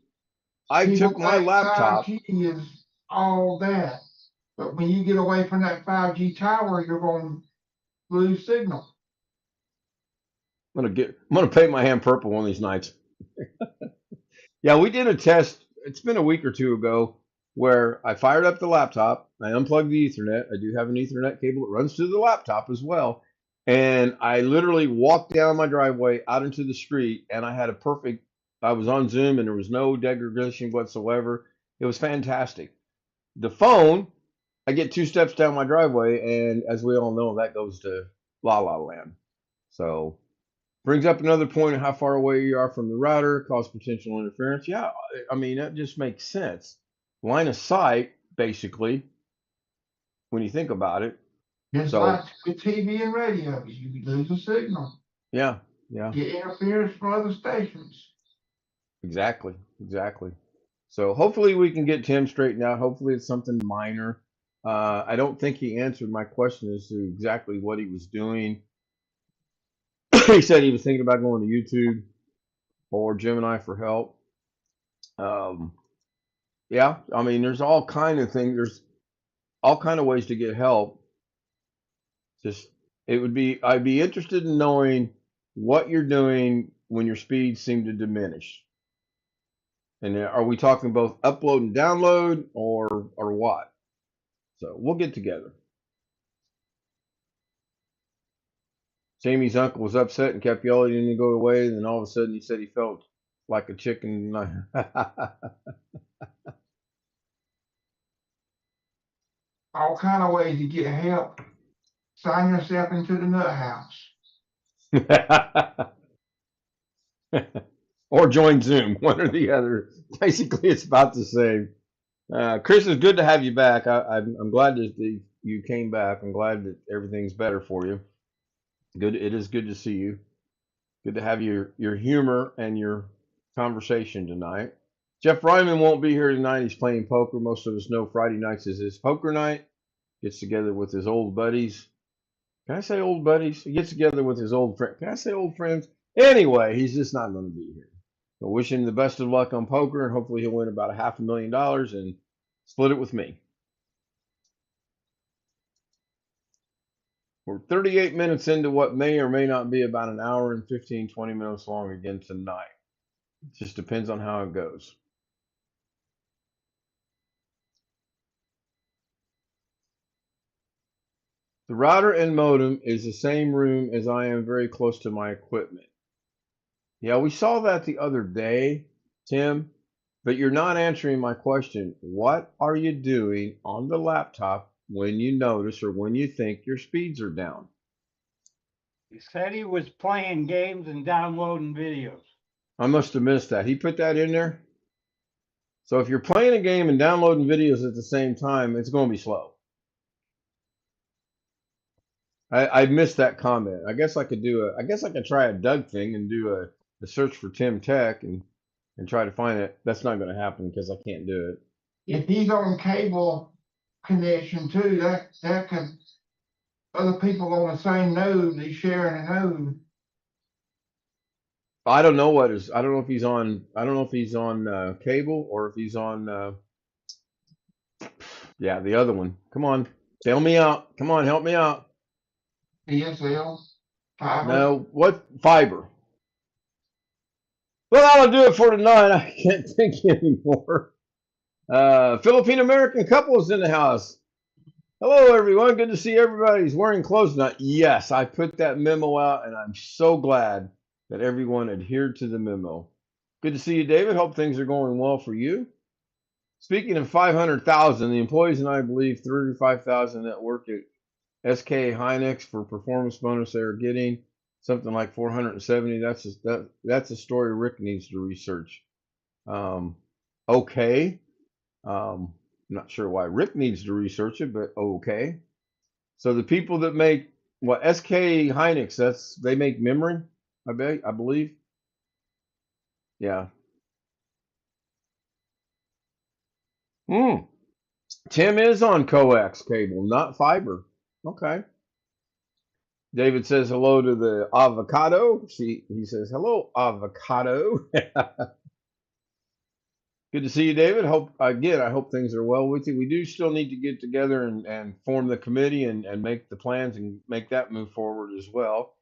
Speaker 2: I
Speaker 4: People
Speaker 2: took my
Speaker 4: think
Speaker 2: laptop.
Speaker 4: 5G is all that. But when you get away from that 5G tower, you're going to lose signal.
Speaker 2: I'm gonna paint my hand purple one of these nights. Yeah, we did a test. It's been a week or two ago where I fired up the laptop. I unplugged the Ethernet. I do have an Ethernet cable that runs through the laptop as well. And I literally walked down my driveway out into the street, and I had a perfect. I was on Zoom, and there was no degradation whatsoever. It was fantastic. The phone, I get 2 steps down my driveway, and as we all know, that goes to La La Land. So brings up another point of how far away you are from the router, cause potential interference. Yeah, I mean, that just makes sense. Line of sight, basically, when you think about it.
Speaker 4: Just
Speaker 2: So,
Speaker 4: like with TV and radio, you lose a signal.
Speaker 2: yeah, yeah,
Speaker 4: Get interference from other stations.
Speaker 2: exactly, exactly. So hopefully we can get Tim straightened out. Hopefully it's something minor. I don't think he answered my question as to exactly what he was doing. He said he was thinking about going to YouTube or Gemini for help. Um, yeah, I mean, there's all kind of things. There's all kind of ways to get help. Just I'd be interested in knowing what you're doing when your speeds seem to diminish. And are we talking both upload and download or what? So we'll get together. Jamie's uncle was upset and kept yelling and didn't go away. And then all of a sudden he said he felt like a chicken.
Speaker 4: All kind of ways to get help. Sign yourself into the nut house.
Speaker 2: Or join Zoom, one or the other. Basically, it's about the same. Chris, it's good to have you back. I'm glad that you came back. I'm glad that everything's better for you. Good. It is good to see you. Good to have your humor and your conversation tonight. Jeff Ryman won't be here tonight. He's playing poker. Most of us know Friday nights is his poker night. Gets together with his old buddies. Can I say old buddies? He gets together with his old friend. Can I say old friends? Anyway, he's just not going to be here. So wish him the best of luck on poker, and hopefully he'll win about $500,000 and split it with me. We're 38 minutes into what may or may not be about an hour and 15, 20 minutes long again tonight. It just depends on how it goes. The router and modem is the same room as I am very close to my equipment. Yeah, we saw that the other day, Tim, but you're not answering my question. What are you doing on the laptop when you notice or when you think your speeds are down?
Speaker 5: He said he was playing games and downloading videos.
Speaker 2: I must have missed that. He put that in there? So if you're playing a game and downloading videos at the same time, it's going to be slow. I missed that comment. I guess I could try a Doug thing and do a search for Tim Tech and try to find it. That's not going to happen because I can't do it.
Speaker 4: If he's on cable connection too, that can other people on the same node, he's sharing a node.
Speaker 2: I don't know I don't know if he's on cable or if he's on yeah, the other one. Come on, bail me out. Come on, help me out.
Speaker 4: KSL, fiber.
Speaker 2: No, what fiber? Well, that'll do it for tonight. I can't think anymore. Philippine American couple is in the house. Hello, everyone. Good to see everybody's wearing clothes tonight. Yes, I put that memo out, and I'm so glad that everyone adhered to the memo. Good to see you, David. Hope things are going well for you. Speaking of 500,000, the employees and I believe 35,000 that work at SK Hynix for performance bonus they are getting something like 470. That's a story Rick needs to research. Okay. not sure why Rick needs to research it, but okay. So the people that make what SK Hynix, they make memory, I believe. Yeah. Hmm. Tim is on coax cable, not fiber. Okay. David says hello to the avocado. He says hello, avocado. Good to see you, David. I hope things are well with you. We do still need to get together and form the committee and make the plans and make that move forward as well.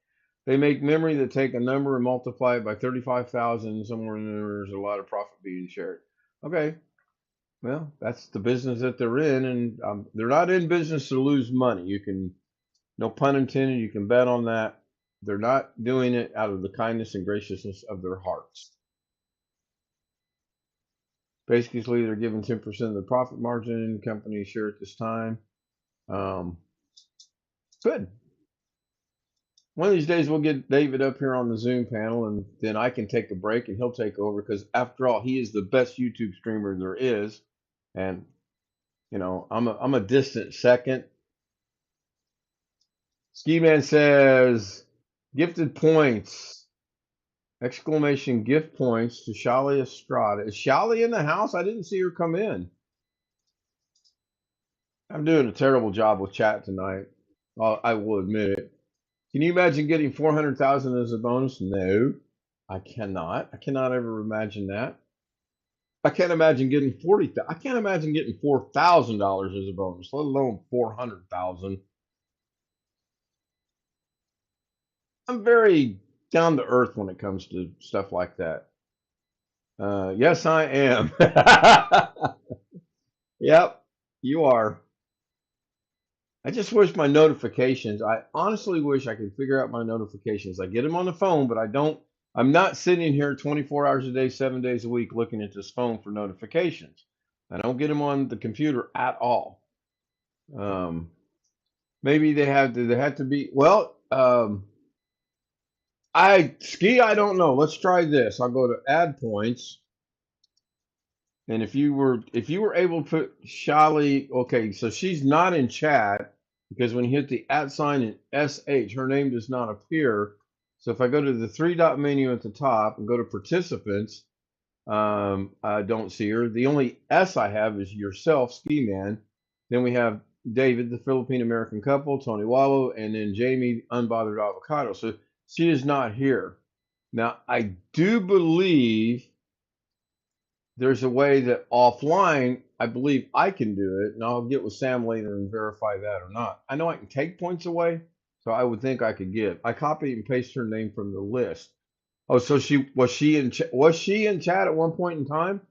Speaker 2: They make memory that take a number and multiply it by 35,000. Somewhere in there's a lot of profit being shared. Okay. Well, that's the business that they're in, and they're not in business to lose money. You can, no pun intended, you can bet on that. They're not doing it out of the kindness and graciousness of their hearts. Basically, they're giving 10% of the profit margin company share at this time. Good. One of these days, we'll get David up here on the Zoom panel, and then I can take a break and he'll take over because, after all, he is the best YouTube streamer there is. And, you know, I'm a distant second. Ski Man says, gifted points. Exclamation gift points to Shali Estrada. Is Shali in the house? I didn't see her come in. I'm doing a terrible job with chat tonight. I will admit it. Can you imagine getting 400,000 as a bonus? No, I cannot. I cannot ever imagine that. I can't imagine getting 40,000. I can't imagine getting $4,000 as a bonus, let alone 400,000. I'm very down to earth when it comes to stuff like that. Yes, I am. Yep, you are. I just wish my notifications, I honestly wish I could figure out my notifications. I get them on the phone, but I'm not sitting here 24 hours a day, 7 days a week looking at this phone for notifications. I don't get them on the computer at all. Maybe they have to be, well, I don't know. Let's try this. I'll go to add points. And if you were able to put Shali, okay, so she's not in chat because when you hit the @ and SH, her name does not appear. So if I go to the 3-dot menu at the top and go to participants, I don't see her. The only S I have is yourself, Ski Man. Then we have David, the Philippine American couple, Tony Wallow, and then Jamie, Unbothered Avocado. So she is not here. Now, I do believe there's a way that offline, I believe I can do it, and I'll get with Sam later and verify that or not. I know I can take points away, so I would think I could get. I copied and pasted her name from the list. Oh, so was she in chat at one point in time?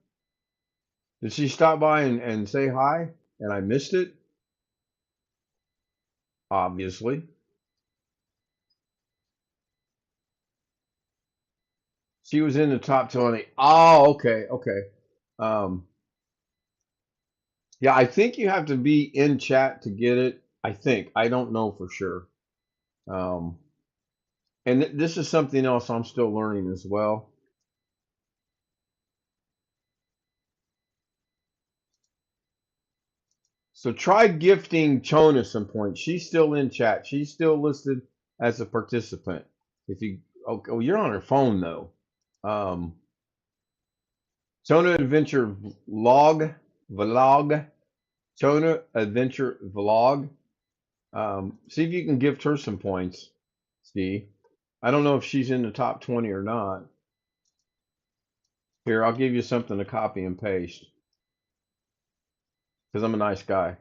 Speaker 2: Did she stop by and say hi and I missed it? Obviously. She was in the top 20. Oh, okay, okay. Yeah, I think you have to be in chat to get it. I think. I don't know for sure. And this is something else I'm still learning as well. So try gifting Chona some points. She's still in chat. She's still listed as a participant. If you, oh, you're on her phone though. Chona Adventure Vlog, Chona Adventure Vlog. See if you can gift her some points. See, I don't know if she's in the top 20 or not. Here, I'll give you something to copy and paste because I'm a nice guy.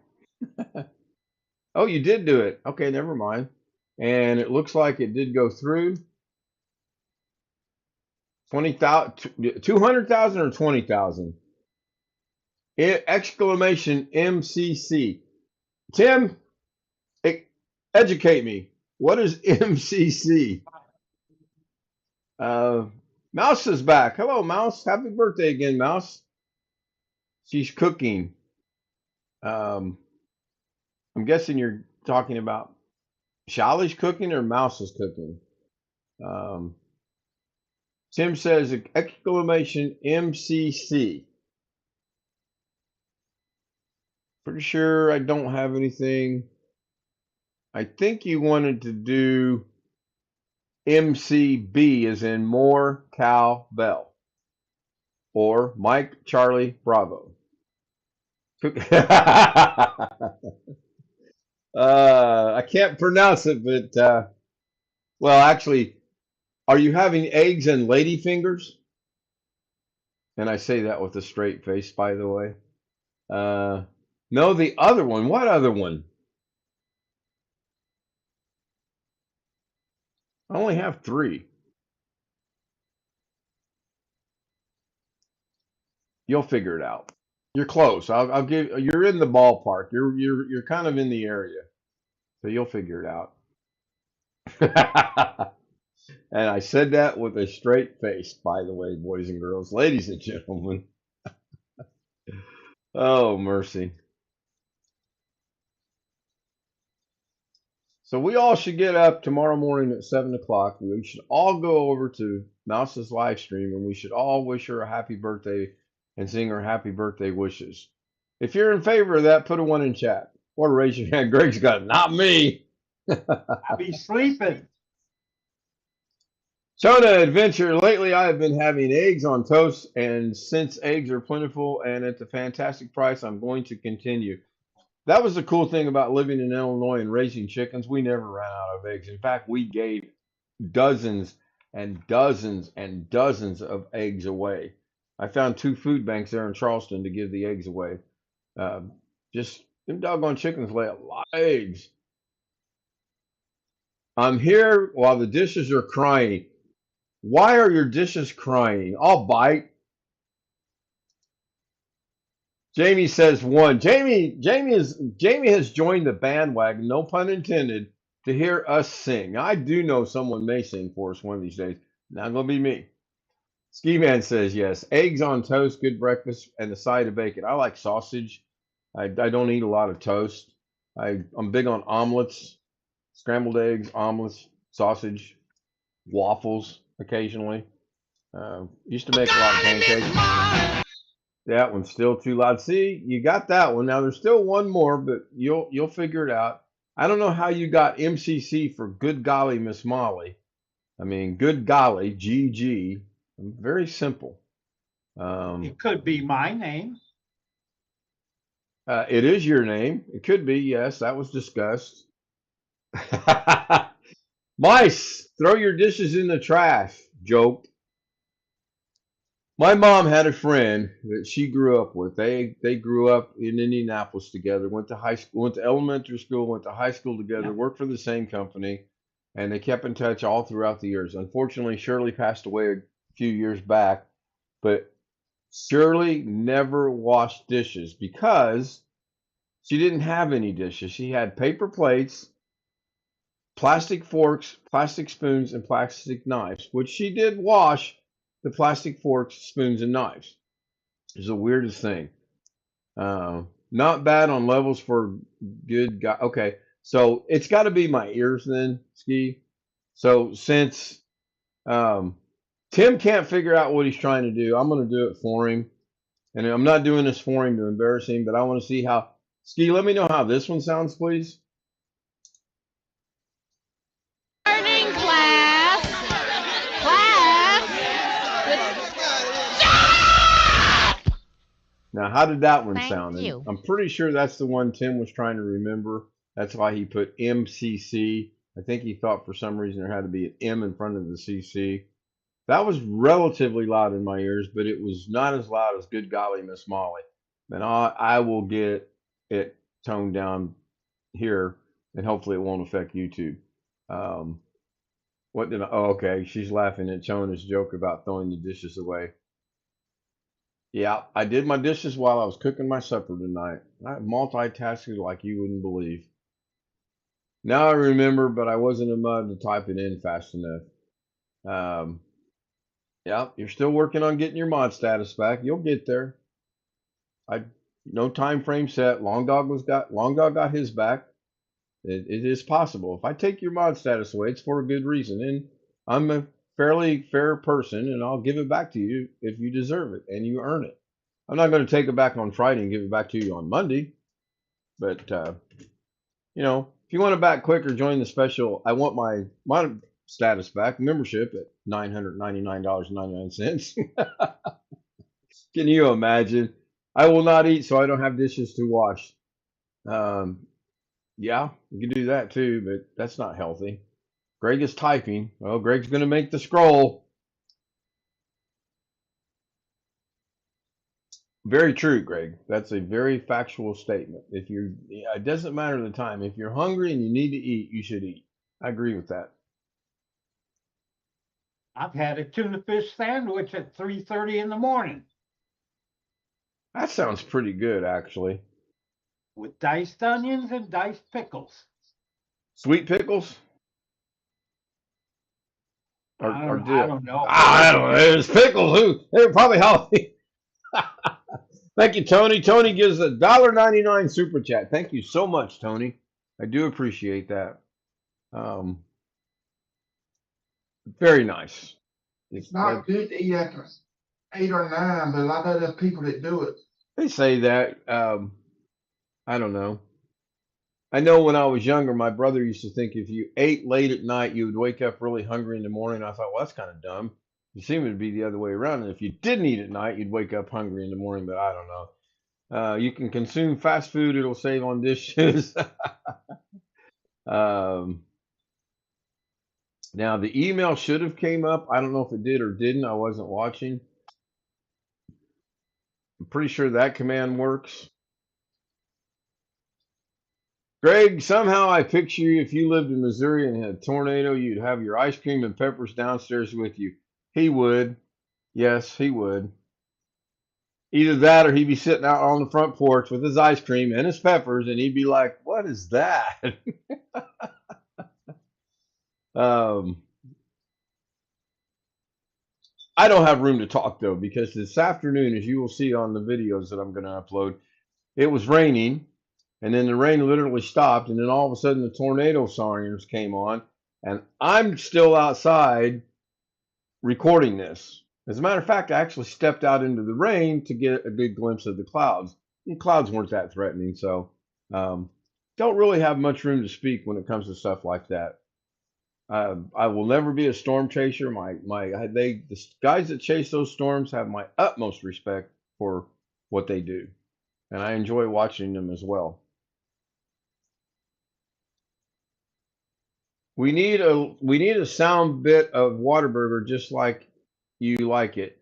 Speaker 2: Oh, you did do it. Okay, never mind. And it looks like it did go through. 20,000, 200,000 or 20,000? Exclamation MCC. Tim, educate me. What is MCC? Mouse is back. Hello, Mouse. Happy birthday again, Mouse. She's cooking. I'm guessing you're talking about Shali's cooking or Mouse is cooking. Tim says exclamation MCC. Pretty sure I don't have anything. I think you wanted to do MCB as in more cow bell or Mike Charlie Bravo. I can't pronounce it, but well, actually, are you having eggs and lady fingers? And I say that with a straight face, by the way. No, the other one. What other one? I only have three. You'll figure it out. You're close. I'll give. You're in the ballpark. You're kind of in the area, so you'll figure it out. And I said that with a straight face, by the way, boys and girls, ladies and gentlemen. Oh, mercy. So we all should get up tomorrow morning at 7 o'clock. We should all go over to Mouse's live stream and we should all wish her a happy birthday and sing her happy birthday wishes. If you're in favor of that, put a 1 in chat. Or raise your hand. Greg's got it. Not me.
Speaker 5: I'll be sleeping.
Speaker 2: Shona Adventure, lately I have been having eggs on toast, and since eggs are plentiful and at a fantastic price, I'm going to continue. That was the cool thing about living in Illinois and raising chickens. We never ran out of eggs. In fact, we gave dozens and dozens and dozens of eggs away. I found 2 food banks there in Charleston to give the eggs away. Just them doggone chickens lay a lot of eggs. I'm here while the dishes are crying. Why are your dishes crying? I'll bite. Jamie says 1. Jamie has joined the bandwagon, no pun intended, to hear us sing. I do know someone may sing for us one of these days. Not gonna be me. Ski Man says yes. Eggs on toast, good breakfast, and a side of bacon. I like sausage. I don't eat a lot of toast. I'm big on omelets, scrambled eggs, omelets, sausage, waffles occasionally. Used to make a lot of pancakes. That one's still too loud. See, you got that one. Now there's still one more, but you'll figure it out. I don't know how you got MCC for good golly, Miss Molly. I mean, good golly, GG. Very simple.
Speaker 5: It could be my name.
Speaker 2: It is your name. It could be, yes. That was discussed. Mice, throw your dishes in the trash. Joke. My mom had a friend that she grew up with. They grew up in Indianapolis together. Went to high school, went to elementary school, went to high school together.
Speaker 5: Yeah.
Speaker 2: Worked for the same company, and they kept in touch all throughout the years. Unfortunately, Shirley passed away a few years back, but Shirley never washed dishes because she didn't have any dishes. She had paper plates, plastic forks, plastic spoons, and plastic knives, which she did wash the plastic forks, spoons, and knives. It's the weirdest thing. Not bad on levels for good guy. Okay, so it's got to be my ears then, Ski. So since Tim can't figure out what he's trying to do, I'm going to do it for him. And I'm not doing this for him to embarrass him, but I want to see how. Ski, let me know how this one sounds, please.
Speaker 8: Morning, class.
Speaker 2: Now, how did that one
Speaker 8: Thank
Speaker 2: sound? And
Speaker 8: you.
Speaker 2: I'm pretty sure that's the one Tim was trying to remember. That's why he put MCC. I think he thought for some reason there had to be an M in front of the CC. That was relatively loud in my ears, but it was not as loud as good golly, Miss Molly. And I will get it toned down here, and hopefully it won't affect YouTube. What did I? Oh, okay. She's laughing at Chona's joke about throwing the dishes away. Yeah, I did my dishes while I was cooking my supper tonight. I multitasking like you wouldn't believe. Now I remember, but I wasn't in mud to type it in fast enough. Yeah, you're still working on getting your mod status back. You'll get there. No time frame set. Long Dog got his back. It is possible. If I take your mod status away, it's for a good reason, and I'm a fairly fair person, and I'll give it back to you if you deserve it and you earn it. I'm not going to take it back on Friday and give it back to you on Monday. But if you want it back quicker, join the special. I want my status back membership at $999.99. Can you imagine? I will not eat, so I don't have dishes to wash. Yeah, you can do that too, but that's not healthy. Greg is typing. Well, Greg's going to make the scroll. Very true, Greg. That's a very factual statement. It doesn't matter the time. If you're hungry and you need to eat, you should eat. I agree with that.
Speaker 5: I've had a tuna fish sandwich at 3:30 in the morning
Speaker 2: That sounds pretty good, actually.
Speaker 5: with diced onions and diced pickles.
Speaker 2: Sweet pickles?
Speaker 5: I don't know.
Speaker 2: I don't know. There's pickles. They're probably healthy. Thank you, Tony. Tony gives a $1.99 super chat. Thank you so much, Tony. I do appreciate that. Very nice.
Speaker 4: It's not good to eat after 8 or 9, but I know there's people that do it.
Speaker 2: They say that. I don't know. I know when I was younger, my brother used to think if you ate late at night, you would wake up really hungry in the morning. I thought, well, that's kind of dumb. It seemed to be the other way around. And if you didn't eat at night, you'd wake up hungry in the morning, but I don't know. You can consume fast food. It'll save on dishes. Now, the email should have came up. I don't know if it did or didn't. I wasn't watching. I'm pretty sure that command works. Greg, somehow I picture you if you lived in Missouri and had a tornado, you'd have your ice cream and peppers downstairs with you. He would. Yes, he would. Either that or he'd be sitting out on the front porch with his ice cream and his peppers, and he'd be like, what is that? I don't have room to talk, though, because this afternoon, as you will see on the videos that I'm going to upload, it was raining. And then the rain literally stopped, and then all of a sudden the tornado sirens came on, and I'm still outside recording this. As a matter of fact, I actually stepped out into the rain to get a good glimpse of the clouds. The clouds weren't that threatening, so don't really have much room to speak when it comes to stuff like that. I will never be a storm chaser. The guys that chase those storms have my utmost respect for what they do, and I enjoy watching them as well. We need a sound bit of Whataburger just like you like it.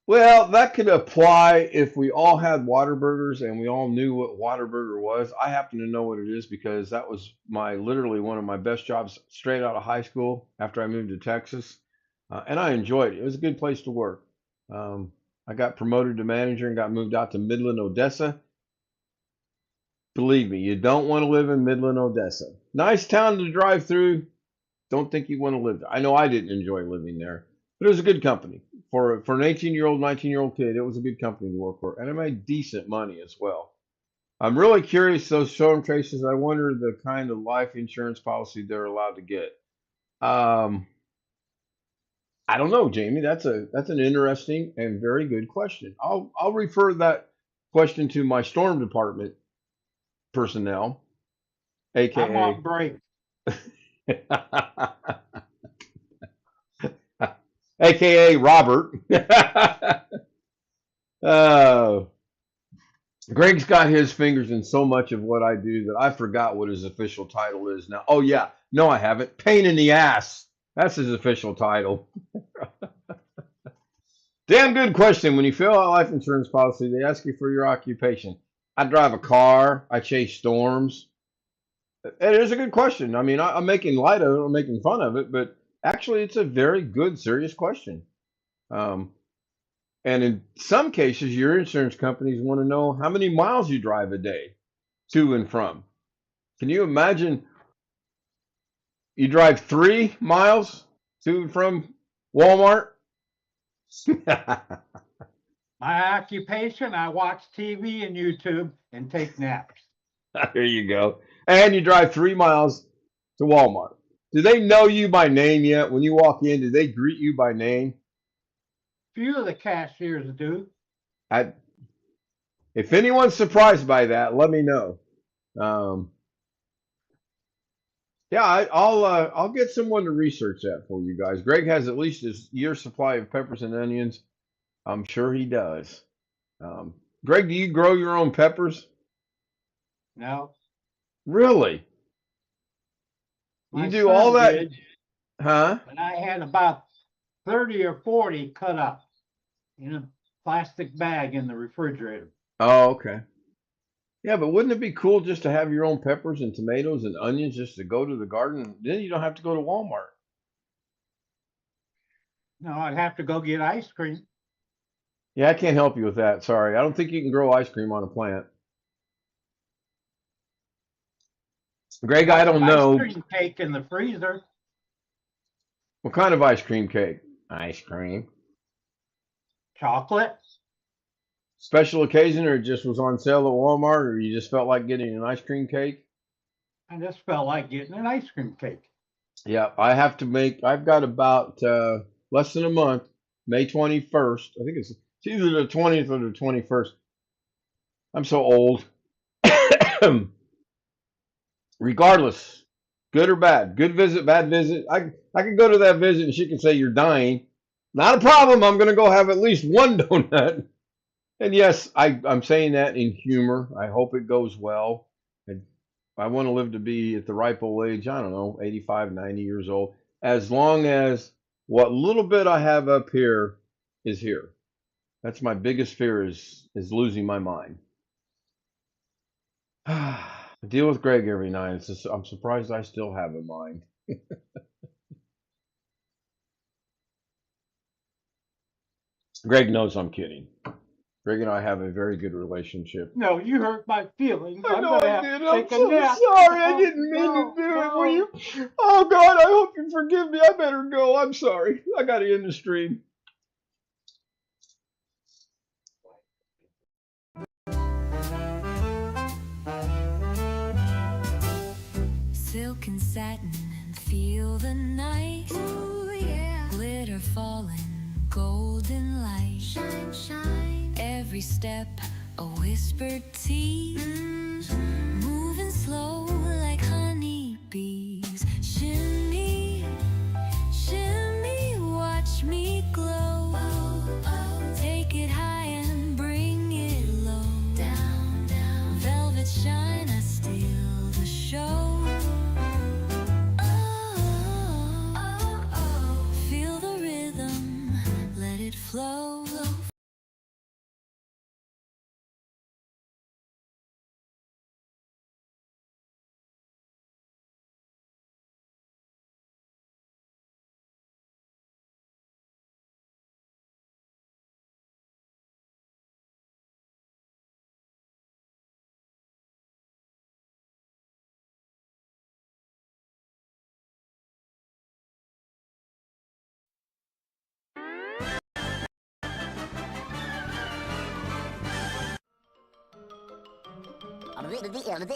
Speaker 2: Well, that could apply if we all had Whataburgers and we all knew what Whataburger was. I happen to know what it is because that was literally one of my best jobs straight out of high school after I moved to Texas, and I enjoyed it. It was a good place to work. I got promoted to manager and got moved out to Midland, Odessa. Believe me, you don't want to live in Midland, Odessa. Nice town to drive through. Don't think you want to live there. I know I didn't enjoy living there, but it was a good company. For an 18-year-old, 19-year-old kid, it was a good company to work for, and I made decent money as well. I'm really curious, those storm chasers, I wonder the kind of life insurance policy they're allowed to get. I don't know, Jamie. That's an interesting and very good question. I'll refer that question to my storm department personnel, aka
Speaker 5: I'm on break.
Speaker 2: aka Robert. Greg's got his fingers in so much of what I do that I forgot what his official title is now. Oh yeah, no, I haven't. Pain in the ass. That's his official title. Damn good question. When you fill out life insurance policy, they ask you for your occupation. I drive a car. I chase storms. It is a good question. I mean, I'm making light of it. I'm making fun of it, but actually, it's a very good, serious question. And in some cases, your insurance companies want to know how many miles you drive a day to and from. Can you imagine you drive 3 miles to and from Walmart?
Speaker 5: My occupation, I watch TV and YouTube and take naps.
Speaker 2: There you go. And you drive 3 miles to Walmart. Do they know you by name yet? When you walk in, do they greet you by name?
Speaker 5: Few of the cashiers do.
Speaker 2: If anyone's surprised by that, let me know. Yeah, I'll get someone to research that for you guys. Greg has at least his year's supply of peppers and onions. I'm sure he does. Greg, do you grow your own peppers?
Speaker 5: No,
Speaker 2: Really?
Speaker 5: my
Speaker 2: You do all
Speaker 5: son
Speaker 2: that,
Speaker 5: did,
Speaker 2: huh?
Speaker 5: but I had about 30 or 40 cut up in a plastic bag in the refrigerator.
Speaker 2: Oh, okay. Yeah, but wouldn't it be cool just to have your own peppers and tomatoes and onions just to go to the garden? Then you don't have to go to Walmart.
Speaker 5: No, I'd have to go get ice cream.
Speaker 2: Yeah, I can't help you with that. Sorry. I don't think you can grow ice cream on a plant. Greg, I don't
Speaker 5: Ice
Speaker 2: know.
Speaker 5: cream cake in the freezer.
Speaker 2: What kind of ice cream cake? Ice cream.
Speaker 5: Chocolate.
Speaker 2: Special occasion, or it just was on sale at Walmart, or you just felt like getting an ice cream cake?
Speaker 5: I just felt like getting an ice cream cake.
Speaker 2: Yeah, I've got about less than a month, May 21st. I think it's either the 20th or the 21st. I'm so old. Regardless, good or bad, good visit, bad visit. I could go to that visit and she can say you're dying. Not a problem. I'm gonna go have at least one donut. And yes, I'm saying that in humor. I hope it goes well. And I want to live to be at the ripe old age, I don't know, 85, 90 years old, as long as what little bit I have up here is here. That's my biggest fear is losing my mind. I deal with Greg every night. It's just, I'm surprised I still have a mind. Greg knows I'm kidding. Greg and I have a very good relationship.
Speaker 5: No, you hurt my feelings.
Speaker 2: I
Speaker 5: I'm
Speaker 2: know
Speaker 5: gonna
Speaker 2: I
Speaker 5: have
Speaker 2: did.
Speaker 5: to
Speaker 2: I'm
Speaker 5: take a
Speaker 2: so
Speaker 5: nap.
Speaker 2: sorry. I
Speaker 5: No,
Speaker 2: didn't mean
Speaker 5: no,
Speaker 2: to do it.
Speaker 5: no.
Speaker 2: Will you? Oh God, I hope you forgive me. I better go. I'm sorry. I got to end the stream.
Speaker 9: Silk and satin and feel the night. Ooh, yeah. Glitter falling, golden light. Shine, shine. Every step a whispered tea. Moving slow like honey bees. Shimmy, shimmy, watch me glow. Take it high and bring it low. Down, down. Velvet shine, I steal the show. Feel the rhythm, let it flow.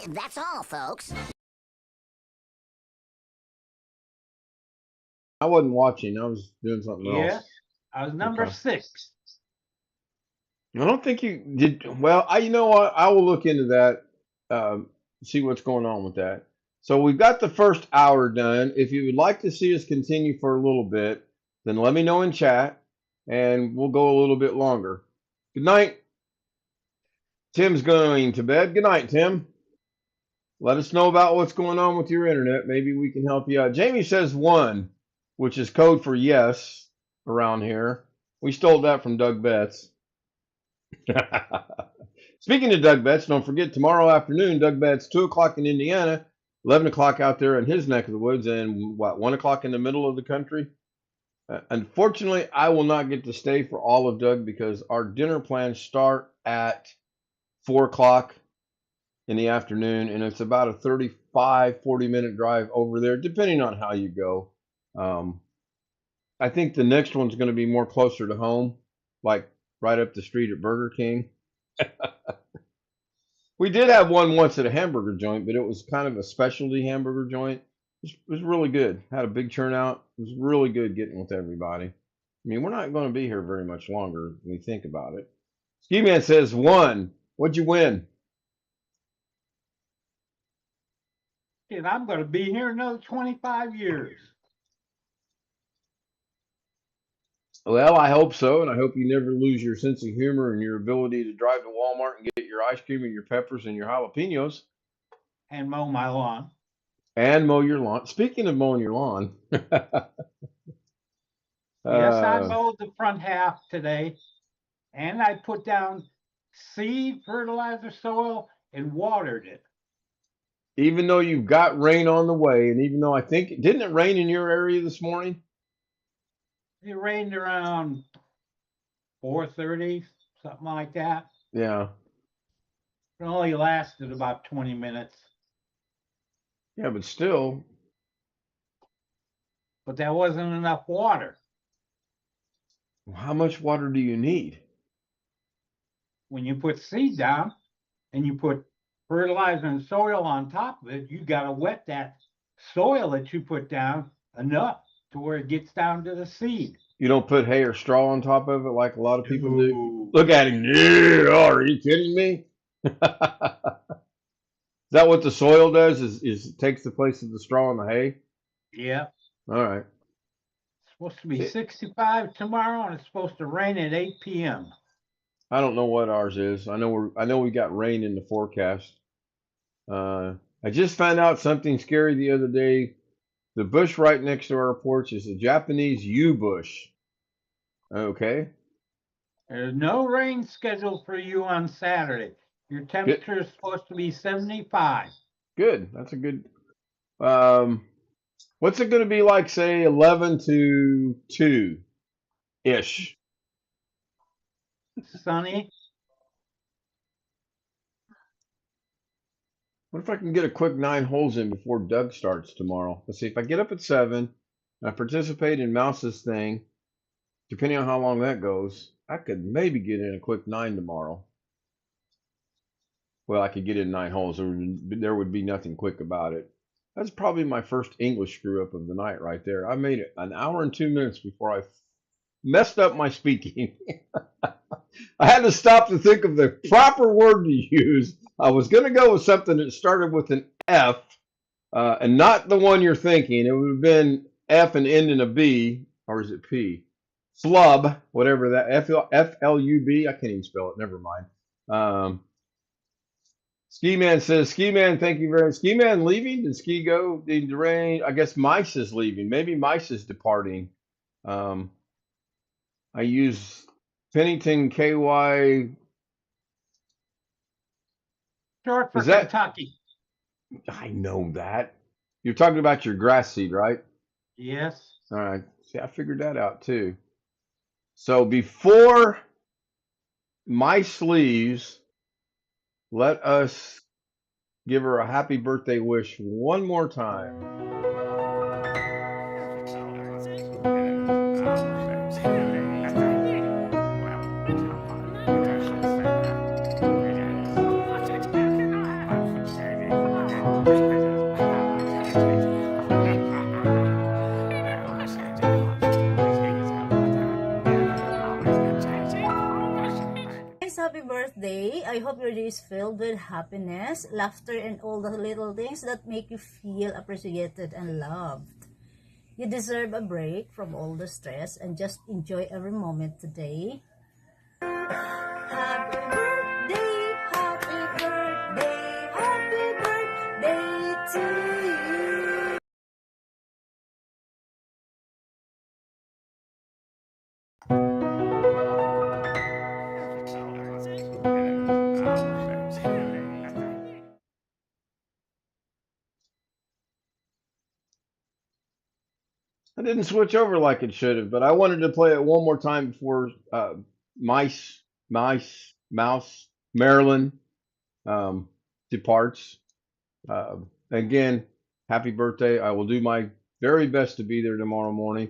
Speaker 10: That's all, folks.
Speaker 2: I wasn't watching. I was doing something
Speaker 5: Yes,
Speaker 2: else.
Speaker 5: I was number
Speaker 2: Okay.
Speaker 5: 6.
Speaker 2: I don't think you did. Well, you know what? I will look into that. See what's going on with that. So we've got the first hour done. If you would like to see us continue for a little bit, then let me know in chat, and we'll go a little bit longer. Good night. Tim's going to bed. Good night, Tim. Let us know about what's going on with your internet. Maybe we can help you out. Jamie says 1, which is code for yes around here. We stole that from Doug Betts. Speaking of Doug Betts, don't forget tomorrow afternoon, Doug Betts, 2 o'clock in Indiana, 11 o'clock out there in his neck of the woods, and 1 o'clock in the middle of the country. Unfortunately, I will not get to stay for all of Doug because our dinner plans start at 4 o'clock in the afternoon, and it's about a 35, 40-minute drive over there, depending on how you go. I think the next one's going to be more closer to home, like right up the street at Burger King. We did have one once at a hamburger joint, but it was kind of a specialty hamburger joint. It was really good. Had a big turnout. It was really good getting with everybody. I mean, we're not going to be here very much longer when we think about it. Ski Man says 1. What'd you win?
Speaker 5: And I'm going to be here another 25 years.
Speaker 2: Well, I hope so, and I hope you never lose your sense of humor and your ability to drive to Walmart and get your ice cream and your peppers and your jalapenos
Speaker 5: And mow my lawn.
Speaker 2: and mow your lawn. Speaking of mowing your lawn,
Speaker 5: Yes, I mowed the front half today, and I put down seed, fertilizer, soil, and watered it.
Speaker 2: even though you've got rain on the way, and even though I think, didn't it rain in your area this morning?
Speaker 5: It rained around 4:30, something like that.
Speaker 2: Yeah.
Speaker 5: It only lasted about 20 minutes.
Speaker 2: Yeah, but still.
Speaker 5: But that wasn't enough water.
Speaker 2: How much water do you need?
Speaker 5: When you put seed down and you put fertilizer and soil on top of it, you got to wet that soil that you put down enough to where it gets down to the seed.
Speaker 2: You don't put hay or straw on top of it like a lot of people do?
Speaker 5: No.
Speaker 2: Look at him. Yeah, are you kidding me? Is that what the soil does? Is it takes the place of the straw and the hay?
Speaker 5: Yeah.
Speaker 2: All right.
Speaker 5: It's supposed to be 65 tomorrow, and it's supposed to rain at 8 p.m.
Speaker 2: I don't know what ours is. I know we got rain in the forecast. I just found out something scary the other day. The bush right next to our porch is a Japanese yew bush. Okay.
Speaker 5: There's no rain scheduled for you on Saturday. Your temperature is supposed to be 75.
Speaker 2: Good. That's a good. What's it going to be like, say, 11 to 2 ish?
Speaker 5: Sunny.
Speaker 2: What if I can get a quick 9 holes in before Doug starts tomorrow? Let's see. If I get up at 7, and I participate in Mouse's thing, depending on how long that goes, I could maybe get in a quick 9 tomorrow. Well, I could get in 9 holes. There would be nothing quick about it. That's probably my first English screw up of the night right there. I made it an hour and 2 minutes before I messed up my speaking. I had to stop to think of the proper word to use. I was going to go with something that started with an F, and not the one you're thinking. It would have been F and end in a B, or is it P? Flub, whatever that, F-L-U-B. I can't even spell it. Never mind. Ski Man says, Ski Man, thank you very much. Ski Man leaving? Did Ski go? Did the rain? I guess Mice is leaving. Maybe Mice is departing. I use Pennington KY.
Speaker 5: Short for
Speaker 2: Is that
Speaker 5: Kentucky.
Speaker 2: I know that. You're talking about your grass seed, right?
Speaker 5: Yes.
Speaker 2: All right. See, I figured that out too. So before Mice leaves, let us give her a happy birthday wish one more time.
Speaker 1: Happy birthday. I hope your day is filled with happiness, laughter, and all the little things that make you feel appreciated and loved. You deserve a break from all the stress and just enjoy every moment today. Happy birthday, happy birthday, happy birthday to you.
Speaker 2: I didn't switch over like it should have, but I wanted to play it one more time before Mouse, Marilyn departs. Again, happy birthday. I will do my very best to be there tomorrow morning.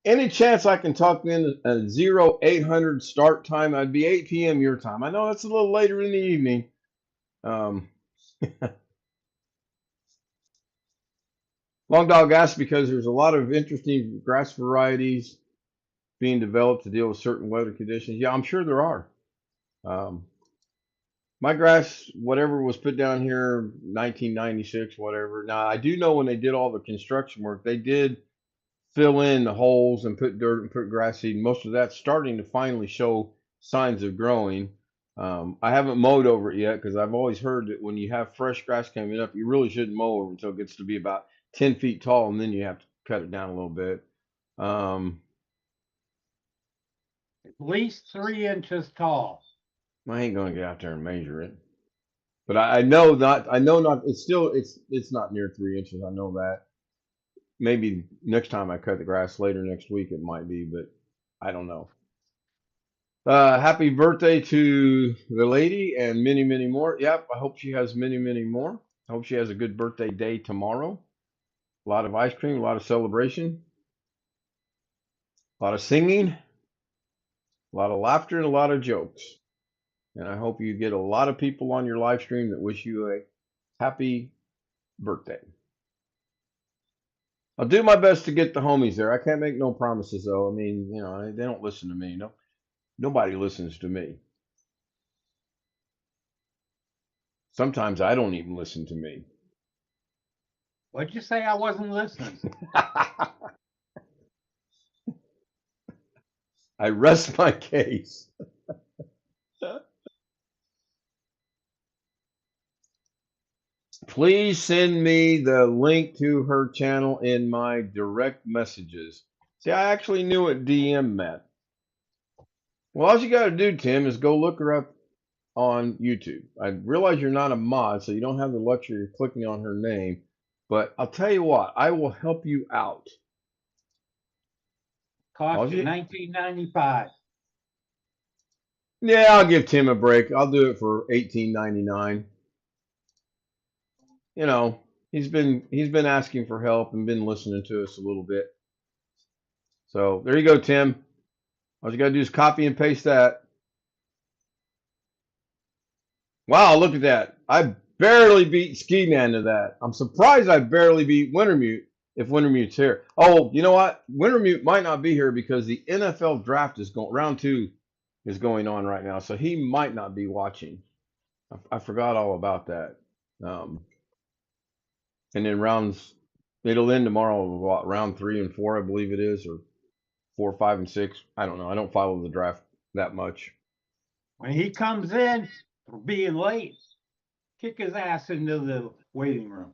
Speaker 2: Any chance I can talk in a 0800 start time? I'd be 8 p.m. your time. I know that's a little later in the evening. Long Dog asked because there's a lot of interesting grass varieties being developed to deal with certain weather conditions. Yeah, I'm sure there are. My grass, whatever was put down here, 1996, whatever. Now I do know when they did all the construction work, they did fill in the holes and put dirt and put grass seed. Most of that's starting to finally show signs of growing. I haven't mowed over it yet because I've always heard that when you have fresh grass coming up, you really shouldn't mow over until it gets to be about 10 feet tall, and then you have to cut it down a little bit.
Speaker 5: At least 3 inches tall.
Speaker 2: I ain't gonna get out there and measure it, but I know not. I know not. It's not near 3 inches. I know that. Maybe next time I cut the grass later next week it might be, but I don't know. Happy birthday to the lady and many, many more. Yep, I hope she has many, many more. I hope she has a good birthday day tomorrow. A lot of ice cream, a lot of celebration, a lot of singing, a lot of laughter, and a lot of jokes. And I hope you get a lot of people on your live stream that wish you a happy birthday. I'll do my best to get the homies there. I can't make no promises though. I mean, you know, they don't listen to me. No, nobody listens to me. Sometimes I don't even listen to me.
Speaker 5: What'd you say? I wasn't listening.
Speaker 2: I rest my case. Please send me the link to her channel in my direct messages. See, I actually knew what DM meant. Well, all you got to do, Tim, is go look her up on YouTube. I realize you're not a mod, so you don't have the luxury of clicking on her name. But I'll tell you what, I will help you out.
Speaker 5: Cost you $19.95.
Speaker 2: Yeah, I'll give Tim a break. I'll do it for $18.99. You know, he's been asking for help and been listening to us a little bit. So there you go, Tim. All you gotta do is copy and paste that. Wow, look at that. I barely beat Ski Man to that. I'm surprised I barely beat Wintermute if Wintermute's here. Oh, you know what? Wintermute might not be here because the NFL draft is going, round 2 is going on right now. So he might not be watching. I forgot all about that. And then it'll end tomorrow, what, round 3 and 4, I believe it is, or 4, 5, and 6. I don't know. I don't follow the draft that much.
Speaker 5: When he comes in for being late, kick his ass into the waiting room.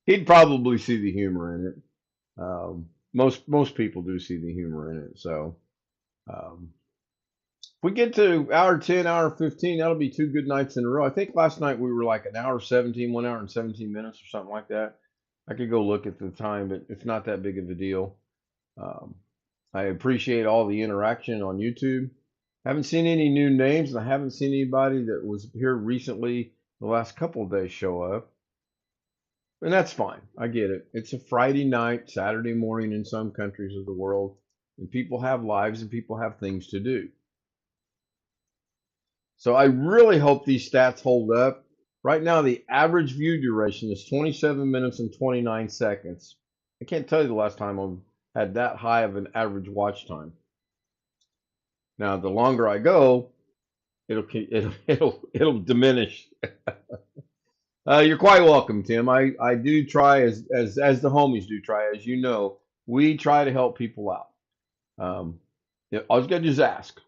Speaker 2: He'd probably see the humor in it. Most people do see the humor in it. So if we get to hour 10, hour 15, that'll be 2 good nights in a row. I think last night we were like 1 hour and 17 minutes or something like that. I could go look at the time, but it's not that big of a deal. I appreciate all the interaction on YouTube. Haven't seen any new names, and I haven't seen anybody that was here recently the last couple of days show up. And that's fine. I get it. It's a Friday night, Saturday morning in some countries of the world, and people have lives and people have things to do. So I really hope these stats hold up. Right now, the average view duration is 27 minutes and 29 seconds. I can't tell you the last time I've had that high of an average watch time. Now, the longer I go, it'll diminish. You're quite welcome, Tim. I do try as the homies do try, as you know, we try to help people out. All you gotta do is ask,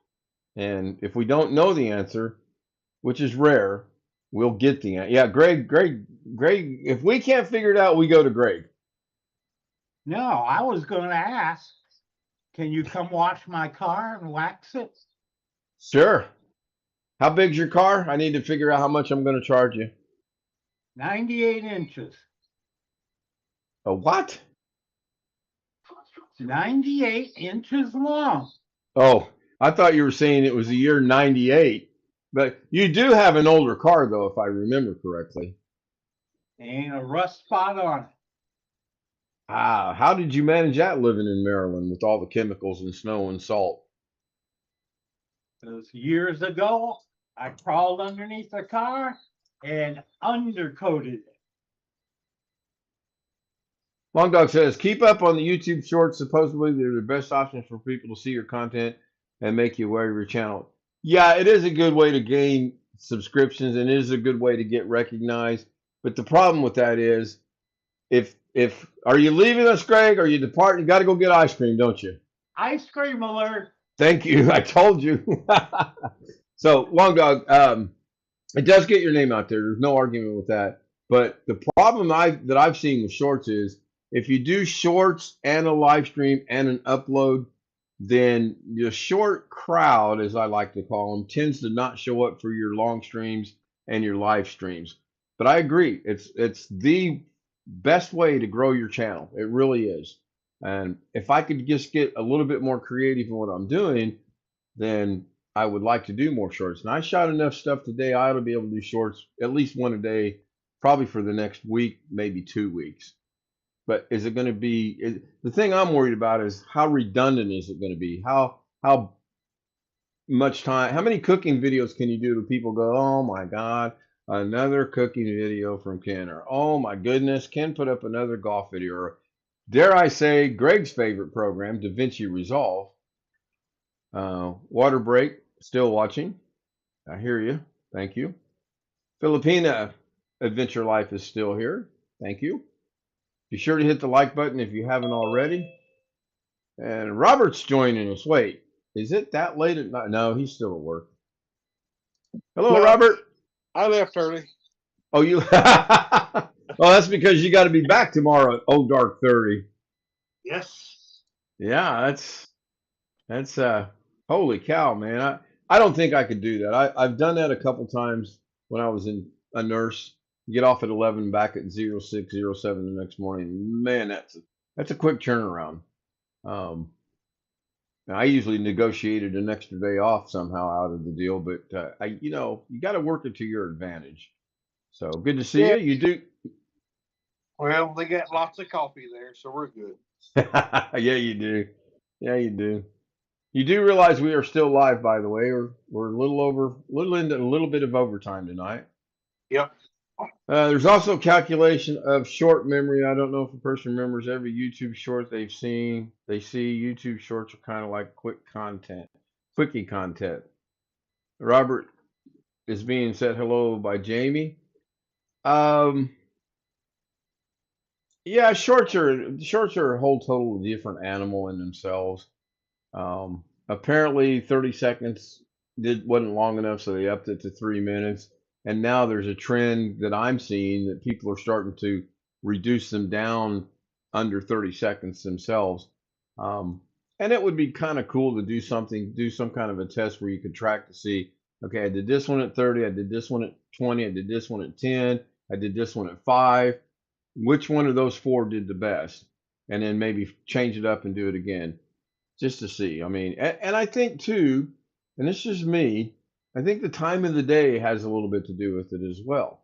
Speaker 2: and if we don't know the answer, which is rare, we'll get the answer. Yeah, Greg. If we can't figure it out, we go to Greg.
Speaker 5: No, I was going to ask, can you come wash my car and wax it?
Speaker 2: Sure. How big's your car? I need to figure out how much I'm going to charge you.
Speaker 5: 98 inches.
Speaker 2: A what?
Speaker 5: 98 inches long.
Speaker 2: Oh, I thought you were saying it was the year 98. But you do have an older car, though, if I remember correctly.
Speaker 5: Ain't a rust spot on it.
Speaker 2: Ah, how did you manage that living in Maryland with all the chemicals and snow and salt?
Speaker 5: Because years ago, I crawled underneath the car and undercoated it.
Speaker 2: Long Dog says, keep up on the YouTube shorts. Supposedly, they're the best options for people to see your content and make you aware of your channel. Yeah, it is a good way to gain subscriptions and it is a good way to get recognized. But the problem with that is if are you leaving us, Greg? Are you departing? You got to go get ice cream, don't you?
Speaker 5: Ice cream alert.
Speaker 2: Thank you. I told you. So, Long Dog, it does get your name out there. There's no argument with that. But the problem that I've seen with shorts is if you do shorts and a live stream and an upload, then the short crowd, as I like to call them, tends to not show up for your long streams and your live streams. But I agree, it's the best way to grow your channel. It really is. And if I could just get a little bit more creative in what I'm doing, then I would like to do more shorts. And I shot enough stuff today, I ought to be able to do shorts at least one a day, probably for the next week, maybe 2 weeks. But is it going to be the thing I'm worried about is how redundant is it going to be? How much time? How many cooking videos can you do that people go, oh my God, another cooking video from Ken, or oh my goodness, Ken put up another golf video, or dare I say, Greg's favorite program, Davinci Resolve. Water break, still watching. I hear you. Thank you. Filipina Adventure Life is still here. Thank you. Be sure to hit the like button if you haven't already. And Robert's joining us. Wait, is it that late at night? No, he's still at work. Hello,
Speaker 10: No,
Speaker 2: Robert.
Speaker 10: I left early.
Speaker 2: Oh, you. Well, that's because you got to be back tomorrow at dark 30.
Speaker 10: Yes.
Speaker 2: Yeah, that's holy cow, man. I don't think I could do that. I've done that a couple times when I was in a nurse. Get off at 11, back at 06:07 the next morning. Man, that's a quick turnaround. I usually negotiated an extra day off somehow out of the deal, but you got to work it to your advantage. So good to see
Speaker 10: Yeah.
Speaker 2: you. You do.
Speaker 10: Well, they got lots of coffee there, so we're good.
Speaker 2: Yeah, you do. Yeah, you do. You do realize we are still live, by the way. We're a little into a little bit of overtime tonight.
Speaker 10: Yep.
Speaker 2: There's also calculation of short memory. I don't know if a person remembers every YouTube short they've seen. They see YouTube shorts are kind of like quickie content. Robert is being said hello by Jamie. Yeah, shorts are a whole total different animal in themselves. Apparently 30 seconds wasn't long enough, so they upped it to 3 minutes. And now there's a trend that I'm seeing that people are starting to reduce them down under 30 seconds themselves. And it would be kind of cool to do some kind of a test where you could track to see, okay, I did this one at 30, I did this one at 20, I did this one at 10, I did this one at 5. Which one of those 4 did the best? And then maybe change it up and do it again just to see. I mean, and I think too, and this is me, I think the time of the day has a little bit to do with it as well.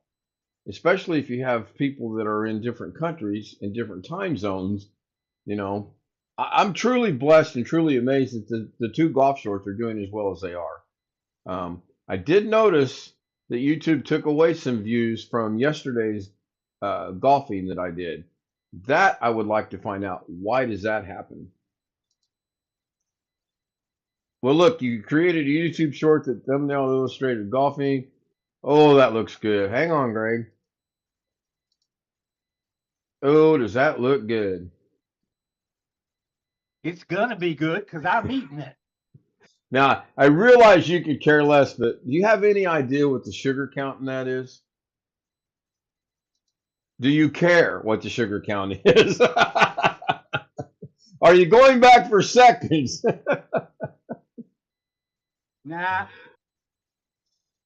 Speaker 2: Especially if you have people that are in different countries in different time zones. I'm truly blessed and truly amazed that the 2 golf shorts are doing as well as they are. I did notice that YouTube took away some views from yesterday's golfing that I did. That I would like to find out. Why does that happen? Well, look, you created a YouTube short that thumbnail illustrated golfing. Oh, that looks good. Hang on, Greg. Oh, does that look good?
Speaker 5: It's gonna be good because I'm eating it.
Speaker 2: Now, I realize you could care less, but do you have any idea what the sugar count in that is? Do you care what the sugar count is? Are you going back for seconds?
Speaker 5: Nah.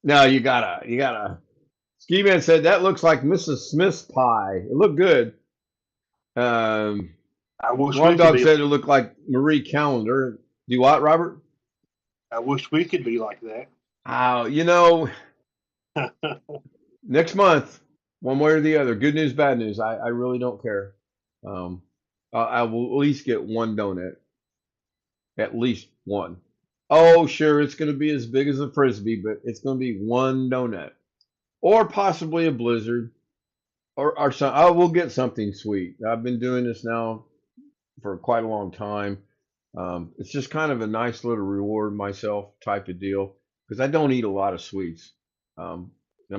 Speaker 2: No, you gotta. Ski Man said that looks like Mrs. Smith's pie. It looked good.
Speaker 10: I wish
Speaker 2: One
Speaker 10: we
Speaker 2: dog
Speaker 10: could be,
Speaker 2: said it looked like Marie Callender. Do what, Robert?
Speaker 10: I wish we could be like that.
Speaker 2: Next month, one way or the other, good news, bad news. I really don't care. I will at least get one donut. At least one. Oh, sure, it's going to be as big as a Frisbee, but it's going to be one donut. Or possibly a Blizzard. Or some, I will get something sweet. I've been doing this now for quite a long time. It's just kind of a nice little reward myself type of deal. because I don't eat a lot of sweets. I'm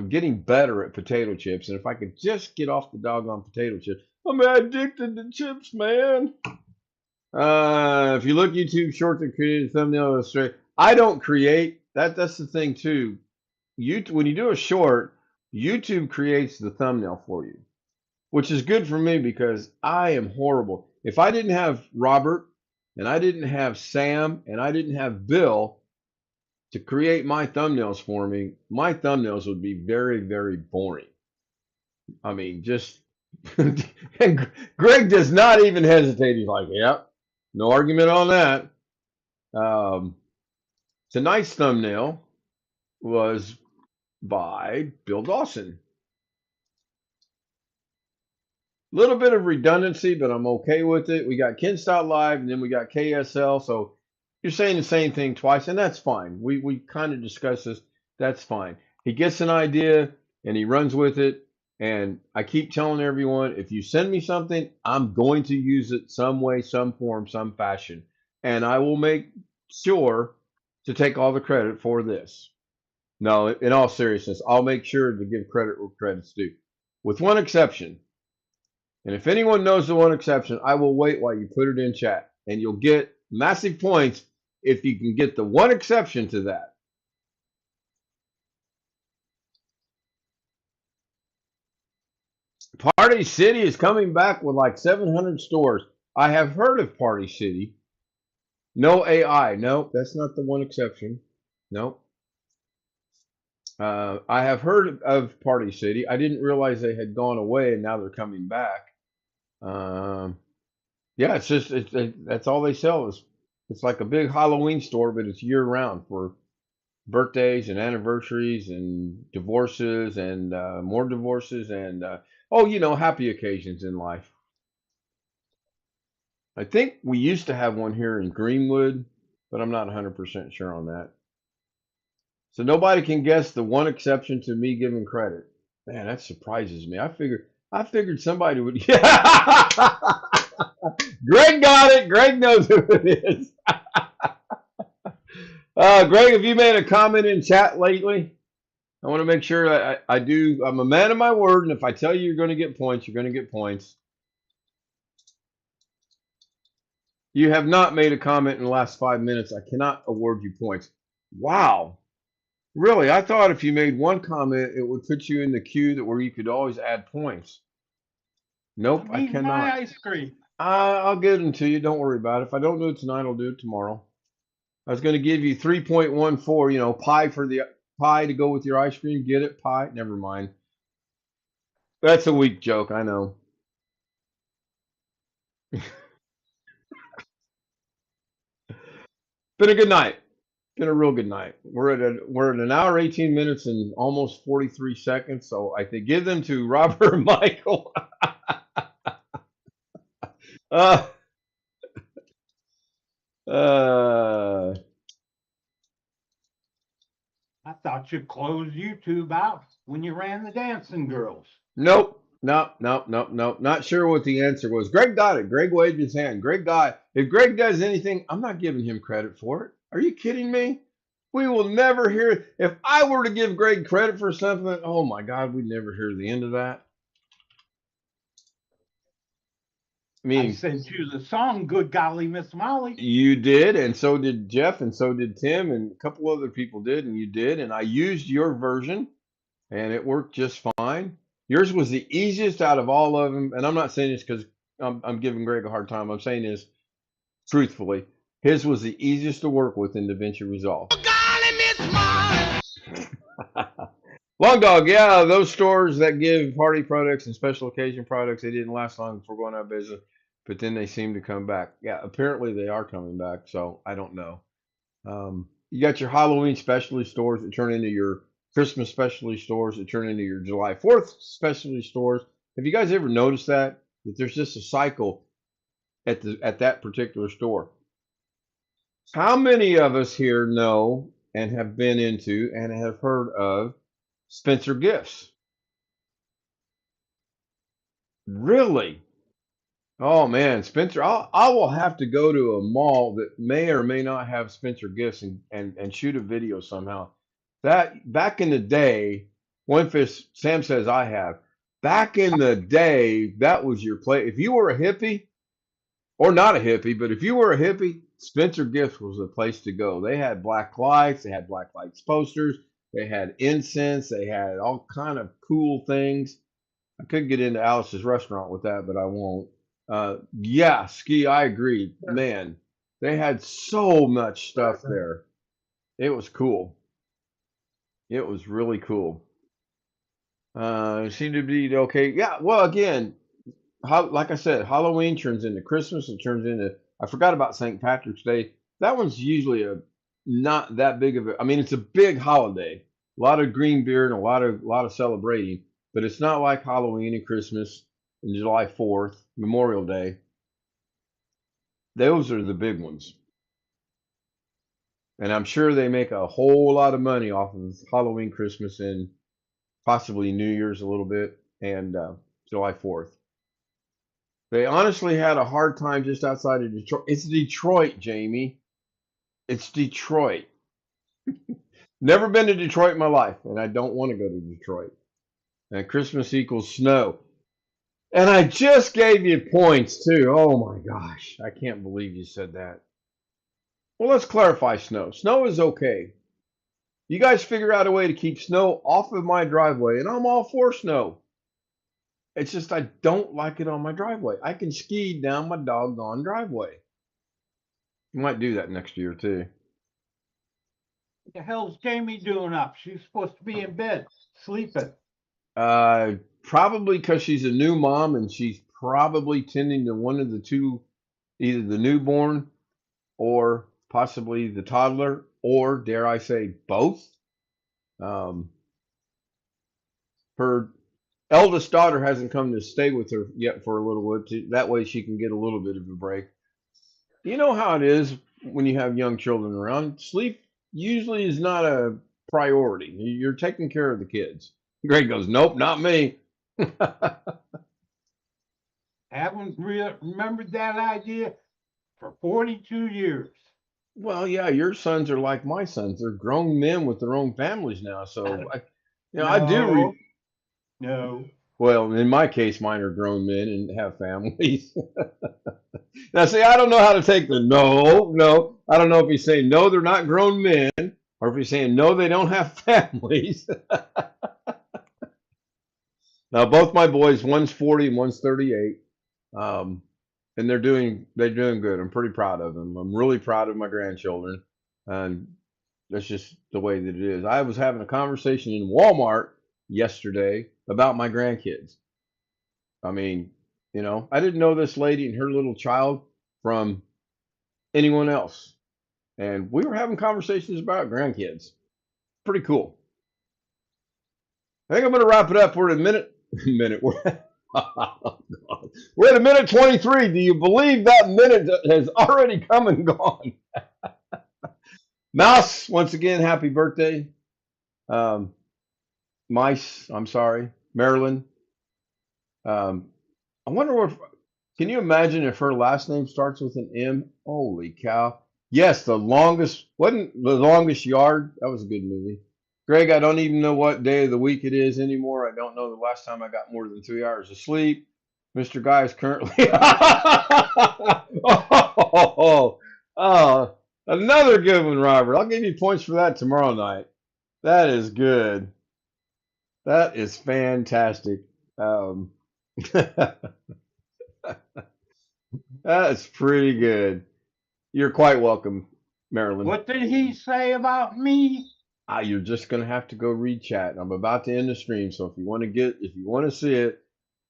Speaker 2: getting better at potato chips, and if I could just get off the doggone potato chips, I'm addicted to chips, man. If you look YouTube shorts and create a thumbnail straight, I don't create that. That's the thing too. When you do a short, YouTube creates the thumbnail for you, which is good for me because I am horrible. If I didn't have Robert and I didn't have Sam and I didn't have Bill to create my thumbnails for me, my thumbnails would be very, very boring. I mean, just and Greg does not even hesitate. He's like, "Yep, no argument on that." Tonight's thumbnail was by Bill Dawson. Little bit of redundancy, but I'm okay with it. We got KSL Live, and then we got KSL. So you're saying the same thing twice, and that's fine. We kind of discussed this. That's fine. He gets an idea and he runs with it. And I keep telling everyone, if you send me something, I'm going to use it some way, some form, some fashion. And I will make sure to take all the credit for this. No, in all seriousness, I'll make sure to give credit where credit's due. With one exception. And if anyone knows the one exception, I will wait while you put it in chat. And you'll get massive points if you can get the one exception to that. Party City is coming back with like 700 stores. I have heard of Party City. No AI. No, that's not the one exception. No. I have heard of Party City. I didn't realize they had gone away and now they're coming back. Yeah, it's just that's all they sell is it's like a big Halloween store, but it's year round for birthdays and anniversaries and divorces and more divorces and happy occasions in life. I think we used to have one here in Greenwood, but I'm not 100% sure on that. So nobody can guess the one exception to me giving credit. Man, that surprises me. I figured somebody would. Yeah. Greg got it. Greg knows who it is. Greg, have you made a comment in chat lately? I want to make sure that I do. I'm a man of my word, and if I tell you you're going to get points, you're going to get points. You have not made a comment in the last 5 minutes. I cannot award you points. Wow. Really? I thought if you made one comment, it would put you in the queue where you could always add points. Nope, I cannot.
Speaker 5: My ice cream.
Speaker 2: I'll get them to you. Don't worry about it. If I don't do it tonight, I'll do it tomorrow. I was going to give you 3.14, pie to go with your ice cream. Get it? Pie? Never mind. That's a weak joke, I know. Been a good night. Been a real good night. We're at an hour, 18 minutes, and almost 43 seconds. So I think give them to Robert and Michael. I
Speaker 5: thought you closed YouTube out when you ran the dancing girls.
Speaker 2: Nope. Not sure what the answer was. Greg got it. Greg waved his hand. Greg got it. If Greg does anything, I'm not giving him credit for it. Are you kidding me? We will never hear. If I were to give Greg credit for something, oh my God, we'd never hear the end of that.
Speaker 5: I sent you the song, Good Golly Miss Molly.
Speaker 2: You did, and so did Jeff, and so did Tim, and a couple other people did, and you did, and I used your version, and it worked just fine. Yours was the easiest out of all of them, and I'm not saying this because I'm giving Greg a hard time. I'm saying this truthfully. His was the easiest to work with in Davinci Resolve.
Speaker 8: Golly, Miss Molly.
Speaker 2: Long Dog, yeah, those stores that give party products and special occasion products, they didn't last long before going out of business, but then they seem to come back. Yeah, apparently they are coming back, so I don't know. You got your Halloween specialty stores that turn into your Christmas specialty stores that turn into your July 4th specialty stores. Have you guys ever noticed that there's just a cycle at that particular store? How many of us here know and have been into and have heard of Spencer Gifts? Really? Oh man, Spencer, I will have to go to a mall that may or may not have Spencer Gifts and shoot a video somehow That back in the day, one fish Sam says I have. Back in the day, that was your play. If you were a hippie, or not a hippie, but if you were a hippie, Spencer Gifts was the place to go. They had black lights, they had black lights posters, they had incense, they had all kind of cool things. I could get into Alice's restaurant with that, but I won't. Yeah, Ski, I agree. Man, they had so much stuff there. It was cool. It was really cool. It seemed to be okay. Yeah, well, again, like I said, Halloween turns into Christmas. It turns into, I forgot about St. Patrick's Day. That one's usually not that big of a, I mean, it's a big holiday. A lot of green beer and a lot of celebrating, but it's not like Halloween and Christmas and July 4th, Memorial Day. Those are the big ones. And I'm sure they make a whole lot of money off of Halloween, Christmas, and possibly New Year's a little bit, and July 4th. They honestly had a hard time just outside of Detroit. It's Detroit, Jamie. It's Detroit. Never been to Detroit in my life, and I don't want to go to Detroit. And Christmas equals snow. And I just gave you points, too. Oh, my gosh. I can't believe you said that. Well, let's clarify snow. Snow is okay. You guys figure out a way to keep snow off of my driveway, and I'm all for snow. It's just I don't like it on my driveway. I can ski down my doggone driveway. Might do that next year, too.
Speaker 5: What the hell's Jamie doing up? She's supposed to be in bed, sleeping.
Speaker 2: Probably because she's a new mom, and she's probably tending to one of the two, either the newborn or possibly the toddler, or dare I say both. Her eldest daughter hasn't come to stay with her yet for a little bit. That way she can get a little bit of a break. You know how it is when you have young children around. Sleep usually is not a priority. You're taking care of the kids. Greg goes, nope, not me.
Speaker 5: Haven't remembered that idea for 42 years.
Speaker 2: Well, yeah, your sons are like my sons. They're grown men with their own families now. So, I do.
Speaker 5: No.
Speaker 2: Well, in my case, mine are grown men and have families. Now, see, I don't know how to take the no. I don't know if he's saying no, they're not grown men, or if he's saying no, they don't have families. Now, both my boys, one's 40 and one's 38, and they're doing good. I'm pretty proud of them. I'm really proud of my grandchildren, and that's just the way that it is. I was having a conversation in Walmart yesterday about my grandkids. I mean, I didn't know this lady and her little child from anyone else. And we were having conversations about grandkids. Pretty cool. I think I'm going to wrap it up. We're at we're at a minute 23. Do you believe that minute has already come and gone? Mouse, once again, happy birthday. Mice, I'm sorry. Marilyn. I wonder can you imagine if her last name starts with an M? Holy cow. Yes, wasn't the longest yard? That was a good movie. Greg, I don't even know what day of the week it is anymore. I don't know the last time I got more than 3 hours of sleep. Mr. Guy is currently. Another good one, Robert. I'll give you points for that tomorrow night. That is good. That is fantastic. That's pretty good. You're quite welcome, Marilyn.
Speaker 5: What did he say about me?
Speaker 2: You're just gonna have to go read chat. I'm about to end the stream, so if you want to see it.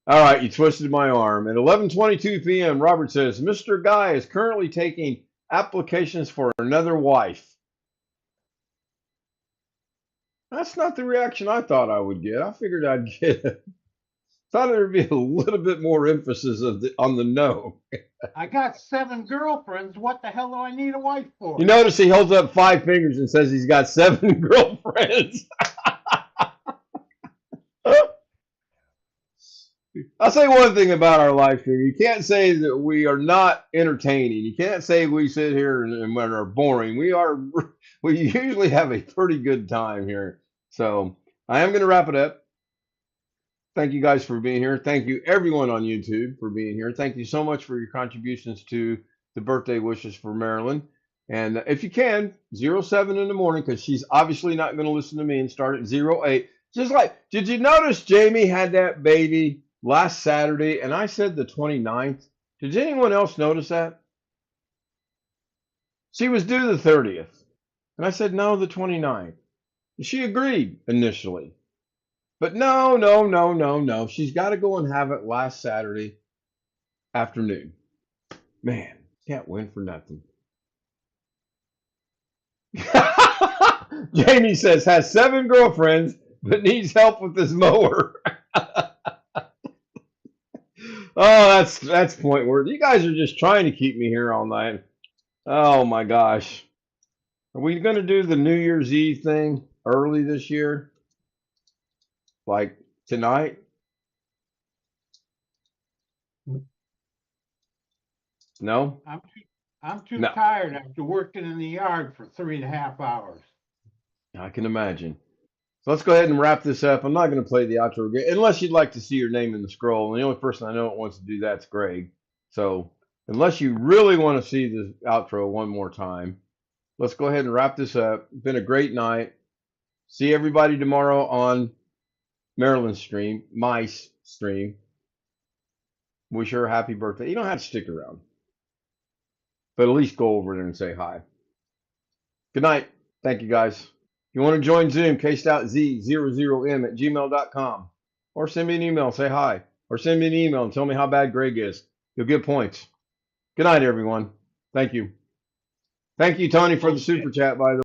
Speaker 2: All right, you twisted my arm. At 11:22 p.m., Robert says, Mr. Guy is currently taking applications for another wife. That's not the reaction I thought I would get. I figured I'd thought there'd be a little bit more emphasis on the no.
Speaker 5: I got 7 girlfriends. What the hell do I need a wife for?
Speaker 2: You notice he holds up 5 fingers and says he's got 7 girlfriends. I'll say one thing about our live stream. You can't say that we are not entertaining. You can't say we sit here and are boring. We usually have a pretty good time here. So I am going to wrap it up. Thank you guys for being here. Thank you everyone on YouTube for being here. Thank you so much for your contributions to the birthday wishes for Marilyn. And if you can, 07 in the morning, because she's obviously not going to listen to me and start at 08. Just like, did you notice Jamie had that baby last Saturday and I said the 29th? Did anyone else notice that? She was due the 30th. And I said, no, the 29th. She agreed initially. But no. She's got to go and have it last Saturday afternoon. Man, can't win for nothing. Jamie says, has 7 girlfriends, but needs help with this mower. Oh, that's point worthy. You guys are just trying to keep me here all night. Oh my gosh. Are we going to do the New Year's Eve thing early this year? Like tonight? No?
Speaker 5: I'm too
Speaker 2: No.
Speaker 5: tired after working in the yard for 3.5 hours.
Speaker 2: I can imagine. So let's go ahead and wrap this up. I'm not going to play the outro again, unless you'd like to see your name in the scroll. And the only person I know that wants to do that's Greg. So unless you really want to see the outro one more time, let's go ahead and wrap this up. It's been a great night. See everybody tomorrow on Marilyn's stream, my stream. Wish her a happy birthday. You don't have to stick around, but at least go over there and say hi. Good night. Thank you, guys. If you want to join Zoom, kstoutz00m@gmail.com. Or send me an email and say hi. Or send me an email and tell me how bad Greg is. You'll get points. Good night, everyone. Thank you. Thank you, Tony, for the super chat, by the way.